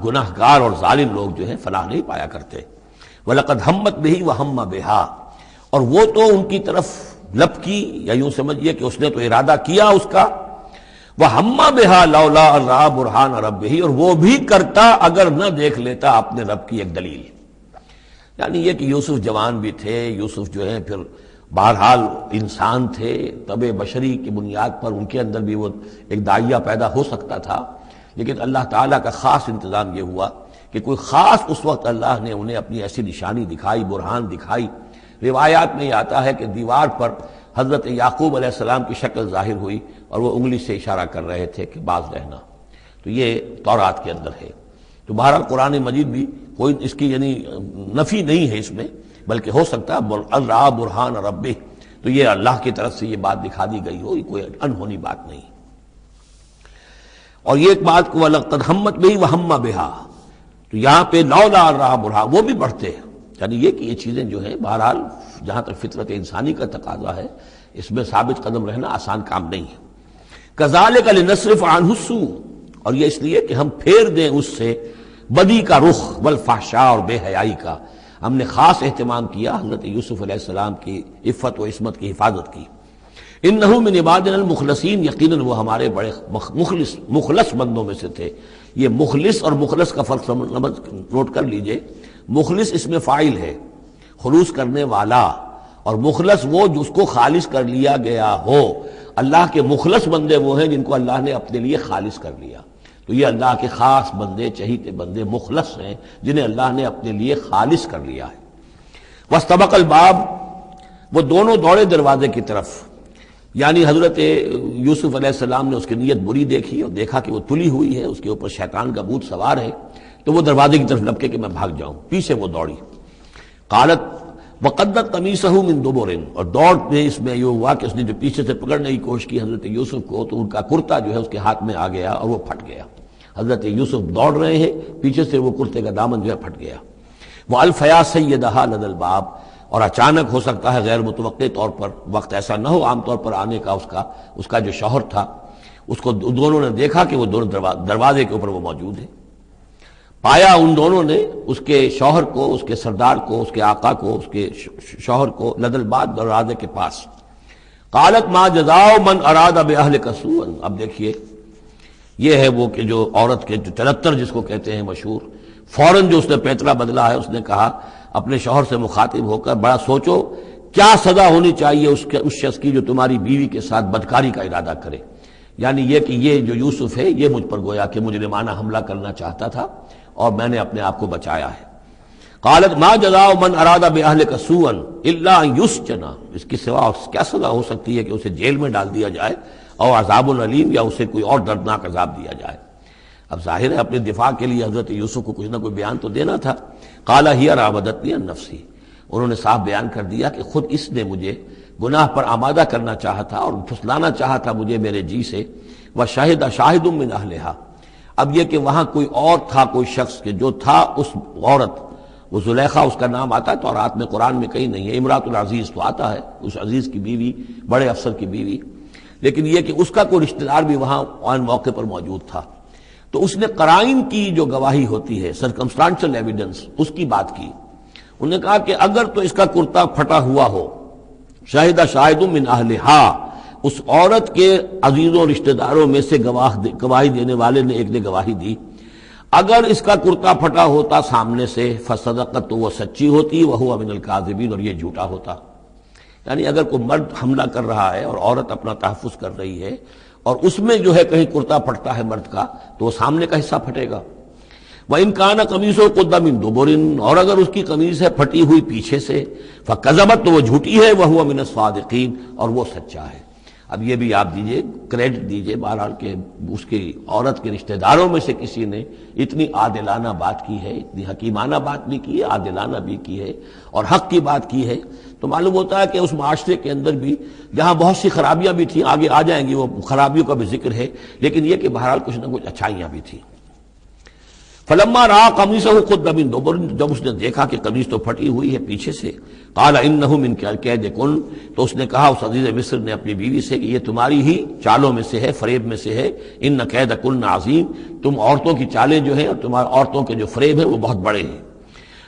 گناہ گار اور ظالم لوگ جو ہیں فلاح نہیں پایا کرتے۔ وَلَقَدْ هَمَّتْ بِهِ وَهَمَّ بِهَا، اور وہ تو ان کی طرف لپکی، یا یوں سمجھیے کہ اس نے تو ارادہ کیا اس کا، وَهَمَّ بِهَا لَوْلَا أَن رَأَىٰ بُرْهَانَ رَبِّهِ، اور وہ بھی کرتا اگر نہ دیکھ لیتا اپنے رب کی ایک دلیل، یعنی یہ کہ یوسف جوان بھی تھے، یوسف جو ہے پھر بہرحال انسان تھے، طبع بشری کی بنیاد پر ان کے اندر بھی وہ ایک داعیہ پیدا ہو سکتا تھا، لیکن اللہ تعالیٰ کا خاص انتظام یہ ہوا کہ کوئی خاص اس وقت اللہ نے انہیں اپنی ایسی نشانی دکھائی، برہان دکھائی۔ روایات میں یہ آتا ہے کہ دیوار پر حضرت یعقوب علیہ السلام کی شکل ظاہر ہوئی اور وہ انگلی سے اشارہ کر رہے تھے کہ باز رہنا، تو یہ تورات کے اندر ہے۔ تو بہرحال قرآن مجید بھی کوئی اس کی یعنی نفی نہیں ہے اس میں، بلکہ ہو سکتا ہے الرا برہان ربہ، تو یہ اللہ کی طرف سے یہ بات دکھا دی گئی ہو، یہ کوئی انہونی بات نہیں۔ اور یہ ایک بات کو وَلَقَدْ هَمَّتْ بِهِ وَهَمَّ بِهَا، تو یہاں پہ لولا الرا برہان وہ بھی بڑھتے ہیں، یعنی یہ کہ یہ چیزیں جو ہیں بہرحال جہاں تک فطرت انسانی کا تقاضا ہے اس میں ثابت قدم رہنا آسان کام نہیں ہے۔ كَذَلِكَ لِنَصْرِفَ عَنْهُ السُّوءَ، اور یہ اس لیے کہ ہم پھیر دیں اس سے بدی کا رخ، والفحشاء، اور بے حیائی کا، ہم نے خاص اہتمام کیا حضرت یوسف علیہ السلام کی عفت و عصمت کی حفاظت کی۔ انہ من عبادنا المخلصین، یقیناً وہ ہمارے بڑے مخلص بندوں میں سے تھے۔ یہ مخلص اور مخلص کا فرق نوٹ کر لیجئے، مخلص اس میں فاعل ہے، خلوص کرنے والا، اور مخلص وہ جس کو خالص کر لیا گیا ہو۔ اللہ کے مخلص بندے وہ ہیں جن کو اللہ نے اپنے لیے خالص کر لیا، تو یہ اللہ کے خاص بندے، چہیتے بندے مخلص ہیں جنہیں اللہ نے اپنے لیے خالص کر لیا ہے۔ واستبق الباب، وہ دونوں دوڑے دروازے کی طرف، یعنی حضرت یوسف علیہ السلام نے اس کی نیت بری دیکھی اور دیکھا کہ وہ تلی ہوئی ہے، اس کے اوپر شیطان کا بھوت سوار ہے، تو وہ دروازے کی طرف لپکے کہ میں بھاگ جاؤں، پیچھے وہ دوڑی۔ قالت وقدت قمیصہ من دبر، اور دوڑ میں اس میں یہ ہوا کہ اس نے جو پیچھے سے پکڑنے کی کوشش کی حضرت یوسف کو، تو ان کا کرتا جو ہے اس کے ہاتھ میں آ گیا اور وہ پھٹ گیا۔ حضرت یوسف دوڑ رہے ہیں، پیچھے سے وہ کرتے کا دامن جو ہے پھٹ گیا۔ وَأَلْفَيَا سَيِّدَهَا لَدَى الْبَابِ، اور اچانک ہو سکتا ہے غیر متوقع طور پر، وقت ایسا نہ ہو عام طور پر آنے کا، اس کا جو شوہر تھا اس کو دونوں نے دیکھا کہ وہ دونوں دروازے کے اوپر وہ موجود ہے۔ پایا ان دونوں نے اس کے شوہر کو، اس کے سردار کو، اس کے آقا کو، اس کے شوہر کو لدى الباب، دروازے کے پاس۔ قالت ما جزاء من اراد باهلك سوءا، اب دیکھیے یہ ہے وہ کہ جو عورت کے جو تلتر جس کو کہتے ہیں مشہور، فوراً جو اس نے پیترا بدلا ہے، اس نے کہا اپنے شوہر سے مخاطب ہو کر بڑا سوچو کیا سزا ہونی چاہیے اس شخص کی جو تمہاری بیوی کے ساتھ بدکاری کا ارادہ کرے، یعنی یہ کہ یہ جو یوسف ہے یہ مجھ پر گویا کہ مجرمانہ حملہ کرنا چاہتا تھا اور میں نے اپنے آپ کو بچایا ہے۔ قالت ما جزاء من اراد باهلك سوءا الا ان يسجن، اس کی سوا کیا سزا ہو سکتی ہے کہ اسے جیل میں ڈال دیا جائے، اور عذاب العلیم، یا اسے کوئی اور دردناک عذاب دیا جائے۔ اب ظاہر ہے اپنے دفاع کے لیے حضرت یوسف کو کچھ نہ کوئی بیان تو دینا تھا۔ قال هي راودتني عن نفسي، انہوں نے صاف بیان کر دیا کہ خود اس نے مجھے گناہ پر آمادہ کرنا چاہا تھا اور پھسلانا چاہا تھا مجھے میرے جی سے۔ وشهد شاهد من اهلها، اب یہ کہ وہاں کوئی اور تھا، کوئی شخص کہ جو تھا اس عورت، وہ زلیخا اس کا نام آتا ہے تورات میں، قرآن میں کہیں نہیں ہے، امراۃ العزیز تو آتا ہے، اس عزیز کی بیوی، بڑے افسر کی بیوی، لیکن یہ کہ اس کا کوئی رشتہ دار بھی وہاں آن موقع پر موجود تھا، تو اس نے قرائن کی جو گواہی ہوتی ہے، سرکمسٹانشل ایویڈنس، اس کی بات کی۔ انہوں نے کہا کہ اگر تو اس کا کرتا پھٹا ہوا ہو، شاہد شاہد من اہلہا، اس عورت کے عزیزوں رشتہ داروں میں سے گواہی دینے والے نے ایک نے گواہی دی، اگر اس کا کرتا پھٹا ہوتا سامنے سے، فصدقت، تو وہ سچی ہوتی، وہو من الکاذبین، اور یہ جھوٹا ہوتا۔ یعنی اگر کوئی مرد حملہ کر رہا ہے اور عورت اپنا تحفظ کر رہی ہے اور اس میں جو ہے کہیں کرتا پھٹتا ہے مرد کا، تو وہ سامنے کا حصہ پھٹے گا۔ وَإِنْ كَانَ قَمِيصُهُ قُدَّ مِن دُبُرٍ، اور اگر اس کی قمیص ہے پھٹی ہوئی پیچھے سے، فَكَذَبَتْ، تو وہ جھوٹی ہے، وَهُوَ مِنَ الصَّادِقِينَ، اور وہ سچا ہے۔ اب یہ بھی آپ دیجئے، کریڈٹ دیجئے بہرحال کہ اس کی عورت کے رشتہ داروں میں سے کسی نے اتنی عادلانہ بات کی ہے، اتنی حکیمانہ بات بھی کی ہے، عادلانہ بھی کی ہے اور حق کی بات کی ہے، تو معلوم ہوتا ہے کہ اس معاشرے کے اندر بھی جہاں بہت سی خرابیاں بھی تھیں، آگے آ جائیں گی وہ خرابیوں کا بھی ذکر ہے، لیکن یہ کہ بہرحال کچھ نہ کچھ اچھائیاں بھی تھیں۔ فلما رأى قميصه قد من دبر، جب اس نے دیکھا کہ قمیص تو پھٹی ہوئی ہے پیچھے سے، قال انه من کیدکن، تو اس نے کہا اس عزیز مصر نے اپنی بیوی سے کہ یہ تمہاری ہی چالوں میں سے ہے، فریب میں سے ہے، ان کیدکن عظیم، تم عورتوں کی چالیں جو ہیں اور تمہارے عورتوں کے جو فریب ہیں وہ بہت بڑے ہیں۔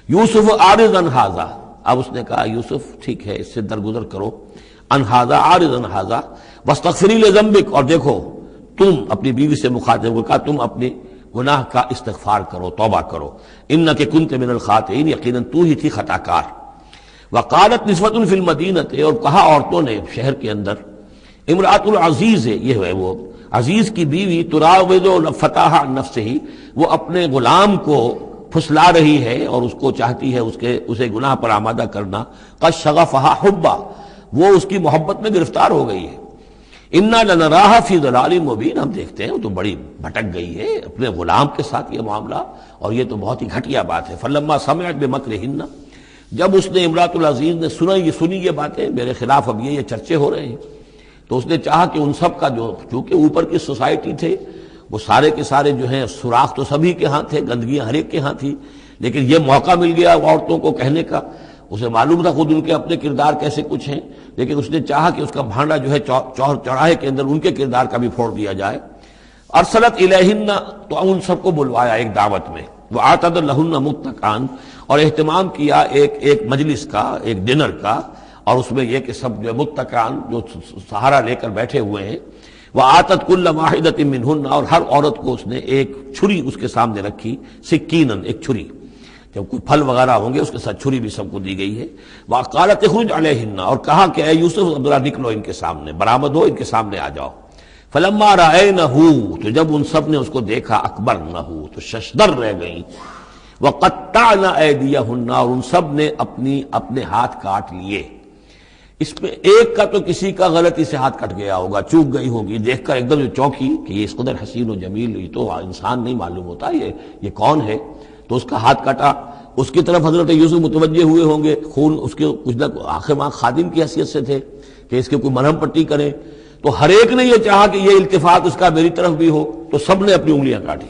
یوسف اعرض عن ھذا، اب اس نے کہا یوسف ٹھیک ہے اس سے درگزر کرو، عن ھذا، اعرض عن ھذا واستغفری لذنبک، اور دیکھو تم اپنی بیوی سے مخاطب ہو کہا تم اپنے گناہ کا استغفار کرو، توبہ کرو، انک کنت من الخاطئین، یقیناً تو ہی تھی خطا کار۔ وقالت نسوۃ فی المدینہ، اور کہا عورتوں نے شہر کے اندر، امرأۃ العزیز ہے، یہ ہے وہ عزیز کی بیوی، تراود فتاح عن نفسہ، وہ اپنے غلام کو پھسلا رہی ہے اور اس کو چاہتی ہے اسے گناہ پر آمادہ کرنا، قد شغفہا حبا، وہ اس کی محبت میں گرفتار ہو گئی ہے، انا لنراھا فی ضلال مبین، ہم دیکھتے ہیں وہ تو بڑی بھٹک گئی ہے اپنے غلام کے ساتھ، یہ معاملہ، اور یہ تو بہت ہی گھٹیا بات ہے۔ فلما سمعت بمکرہن، جب اس نے امرأۃ العزیز نے سنی یہ باتیں میرے خلاف، اب یہ چرچے ہو رہے ہیں، تو اس نے چاہا کہ ان سب کا جو چونکہ اوپر کی سوسائٹی تھے وہ سارے کے سارے جو ہیں سوراخ تو سبھی کے ہاں تھے، گندگیاں ہر ایک کے ہاں تھی، لیکن یہ موقع مل گیا عورتوں کو کہنے کا، اسے معلوم تھا خود ان کے اپنے کردار کیسے کچھ ہیں، لیکن اس نے چاہا کہ اس کا بھانڈا جو ہے چوراہے کے اندر ان کے کردار کا بھی پھوڑ دیا جائے۔ ارسلت الیہن، تو ان سب کو بلوایا ایک دعوت میں، وآتت لہن متکئا، اور اہتمام کیا ایک مجلس کا، ایک ڈنر کا، اور اس میں یہ کہ سب جو متکئا جو سہارا لے کر بیٹھے ہوئے ہیں، وآتت کل واحدۃ منہن، اور ہر عورت کو اس نے ایک چھری اس کے سامنے رکھی، سکینن، ایک چھری، جب کوئی پھل وغیرہ ہوں گے اس کے ساتھ چھری بھی سب کو دی گئی ہے۔ وقالت اخرج علیہن، اور کہا کہ اے یوسف ذرا نکلو ان کے سامنے، برآمد ہو، ان کے سامنے آ جاؤ۔ فلما رأینہ، تو جب ان سب نے اس کو دیکھا، اکبرنہ، تو ششدر رہ گئیں، وقطعن ایدیہن، اور ان سب نے اپنے ہاتھ کاٹ لیے۔ اس میں ایک کا تو کسی کا غلطی سے ہاتھ کٹ گیا ہوگا، چوک گئی ہوگی، دیکھ کر ایک دم چونکی کہ یہ اس قدر حسین و جمیل، یہ تو انسان نہیں معلوم ہوتا یہ کون ہے، تو اس کا ہاتھ کٹا۔ اس کی طرف حضرت یوسف متوجہ ہوئے ہوں گے، خون اس کے کچھ نہ آخر ماں خادم کی حیثیت سے تھے کہ اس کے کوئی مرہم پٹی کریں، تو ہر ایک نے یہ چاہا کہ یہ التفات اس کا میری طرف بھی ہو، تو سب نے اپنی انگلیاں کاٹی۔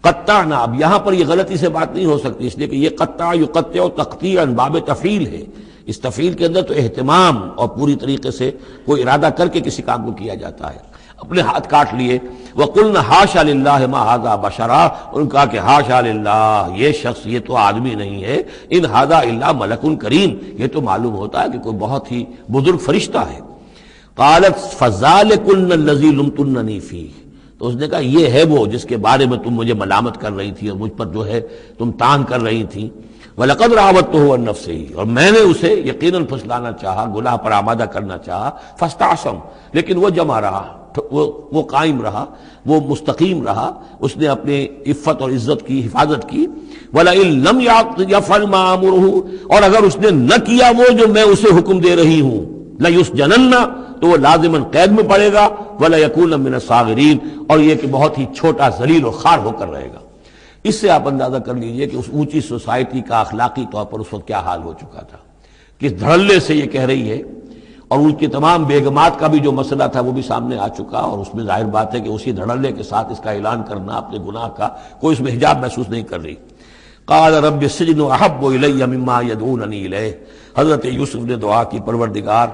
قطعنا، اب یہاں پر یہ غلطی سے بات نہیں ہو سکتی، اس لیے کہ یہ قطع یقطع تقطیعا باب تفعیل ہے، اس تفعیل کے اندر تو اہتمام اور پوری طریقے سے کوئی ارادہ کر کے کسی کام کو کیا جاتا ہے۔ اپنے ہاتھ کاٹ لیے، وَقُلْنَا حَاشَا لِلَّهِ مَا هَذَا بَشَرًا، ان کہا کہ حاشا للہ، یہ شخص یہ تو آدمی نہیں ہے، ان هَذَا إِلَّا مَلَكٌ کریم، یہ تو معلوم ہوتا ہے کہ کوئی بہت ہی بزرگ فرشتہ ہے۔ قالت فَذَلِكُنَّ الَّذِي لُمْتُنَّنِي فِيهِ، تو اس نے کہا یہ ہے وہ جس کے بارے میں تم مجھے ملامت کر رہی تھی اور مجھ پر جو ہے تم تان کر رہی تھی۔ وَلَقَدْ رَاوَدتُّهُ عَن نَّفْسِهِ، اور میں نے اسے یقیناً پھسلانا چاہا، گناہ پر آمادہ کرنا چاہا، فَاسْتَعْصَمَ، لیکن وہ جمع رہا، وہ قائم رہا، وہ مستقیم رہا، اس نے اپنے عفت اور عزت کی حفاظت کی۔ وَلَئِن لَّمْ يَفْعَلْ مَا آمُرُهُ، اور اگر اس نے نہ کیا وہ جو میں اسے حکم دے رہی ہوں، لَيُسْجَنَنَّ، تو وہ لازماً قید میں پڑے گا، وَلَيَكُونَ مِنَ الصَّاغِرِينَ، اور یہ کہ بہت ہی چھوٹا ذلیل و خوار ہو کر رہے گا۔ اس سے آپ اندازہ کر لیجئے کہ اس اونچی سوسائٹی کا اخلاقی طور پر اس وقت کیا حال ہو چکا تھا، کس دھڑلے سے یہ کہہ رہی ہے، اور ان کی تمام بیگمات کا بھی جو مسئلہ تھا وہ بھی سامنے آ چکا، اور اس میں ظاہر بات ہے کہ اسی دھڑلے کے ساتھ اس کا اعلان کرنا اپنے گناہ کا، کوئی اس میں حجاب محسوس نہیں کر رہی۔ قال رب السجن احب الی مما یدعوننی الیہ، حضرت یوسف نے دعا کی، پروردگار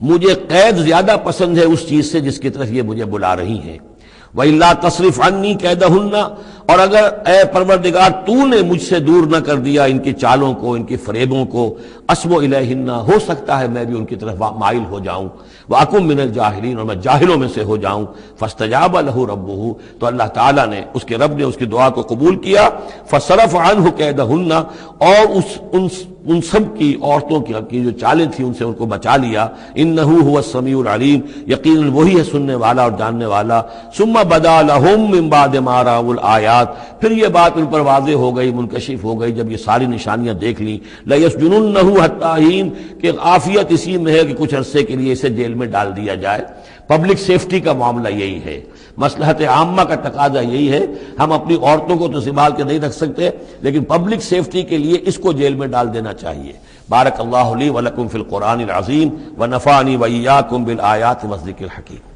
مجھے قید زیادہ پسند ہے اس چیز سے جس کی طرف یہ مجھے بلا رہی ہیں۔ وَإِلَّا تَصْرِفْ عَنِّي كَيْدَهُنَّ، اور اگر اے پروردگار تو نے مجھ سے دور نہ کر دیا ان کی چالوں کو، ان کی فریبوں کو، أَصْبُ إِلَيْهِنَّ، ہو سکتا ہے میں بھی ان کی طرف مائل ہو جاؤں، وَأَكُن مِّنَ الْجَاهِلِينَ، اور میں جاہلوں میں سے ہو جاؤں۔ فَاسْتَجَابَ لَهُ رَبُّهُ، تو اللہ تعالیٰ نے، اس کے رب نے اس کی دعا کو قبول کیا۔ فَصَرَفَ عَنْهُ كَيْدَهُنَّ، اور ان سب کی عورتوں کی جو چالیں تھیں ان سے ان کو بچا لیا۔ انہ هو السمیع العلیم، یقیناً وہی ہے سننے والا اور جاننے والا۔ ثم بدا لهم من بعد ما رأوا الآیات، پھر یہ بات ان پر واضح ہو گئی، منکشف ہو گئی جب یہ ساری نشانیاں دیکھ لیں۔ لَيَسْجُنُنَّهُ حَتَّىٰ حِينٍ، کہ عافیت اسی میں ہے کہ کچھ عرصے کے لیے اسے جیل میں ڈال دیا جائے۔ پبلک سیفٹی کا معاملہ یہی ہے، مصلحت عامہ کا تقاضا یہی ہے۔ ہم اپنی عورتوں کو تو سنبھال کے نہیں رکھ سکتے، لیکن پبلک سیفٹی کے لیے اس کو جیل میں ڈال دینا چاہیے۔ بارک اللہ لی ولکم فی القرآن العظیم ونفعنی وإیاکم بالآیات والذکر الحکیم۔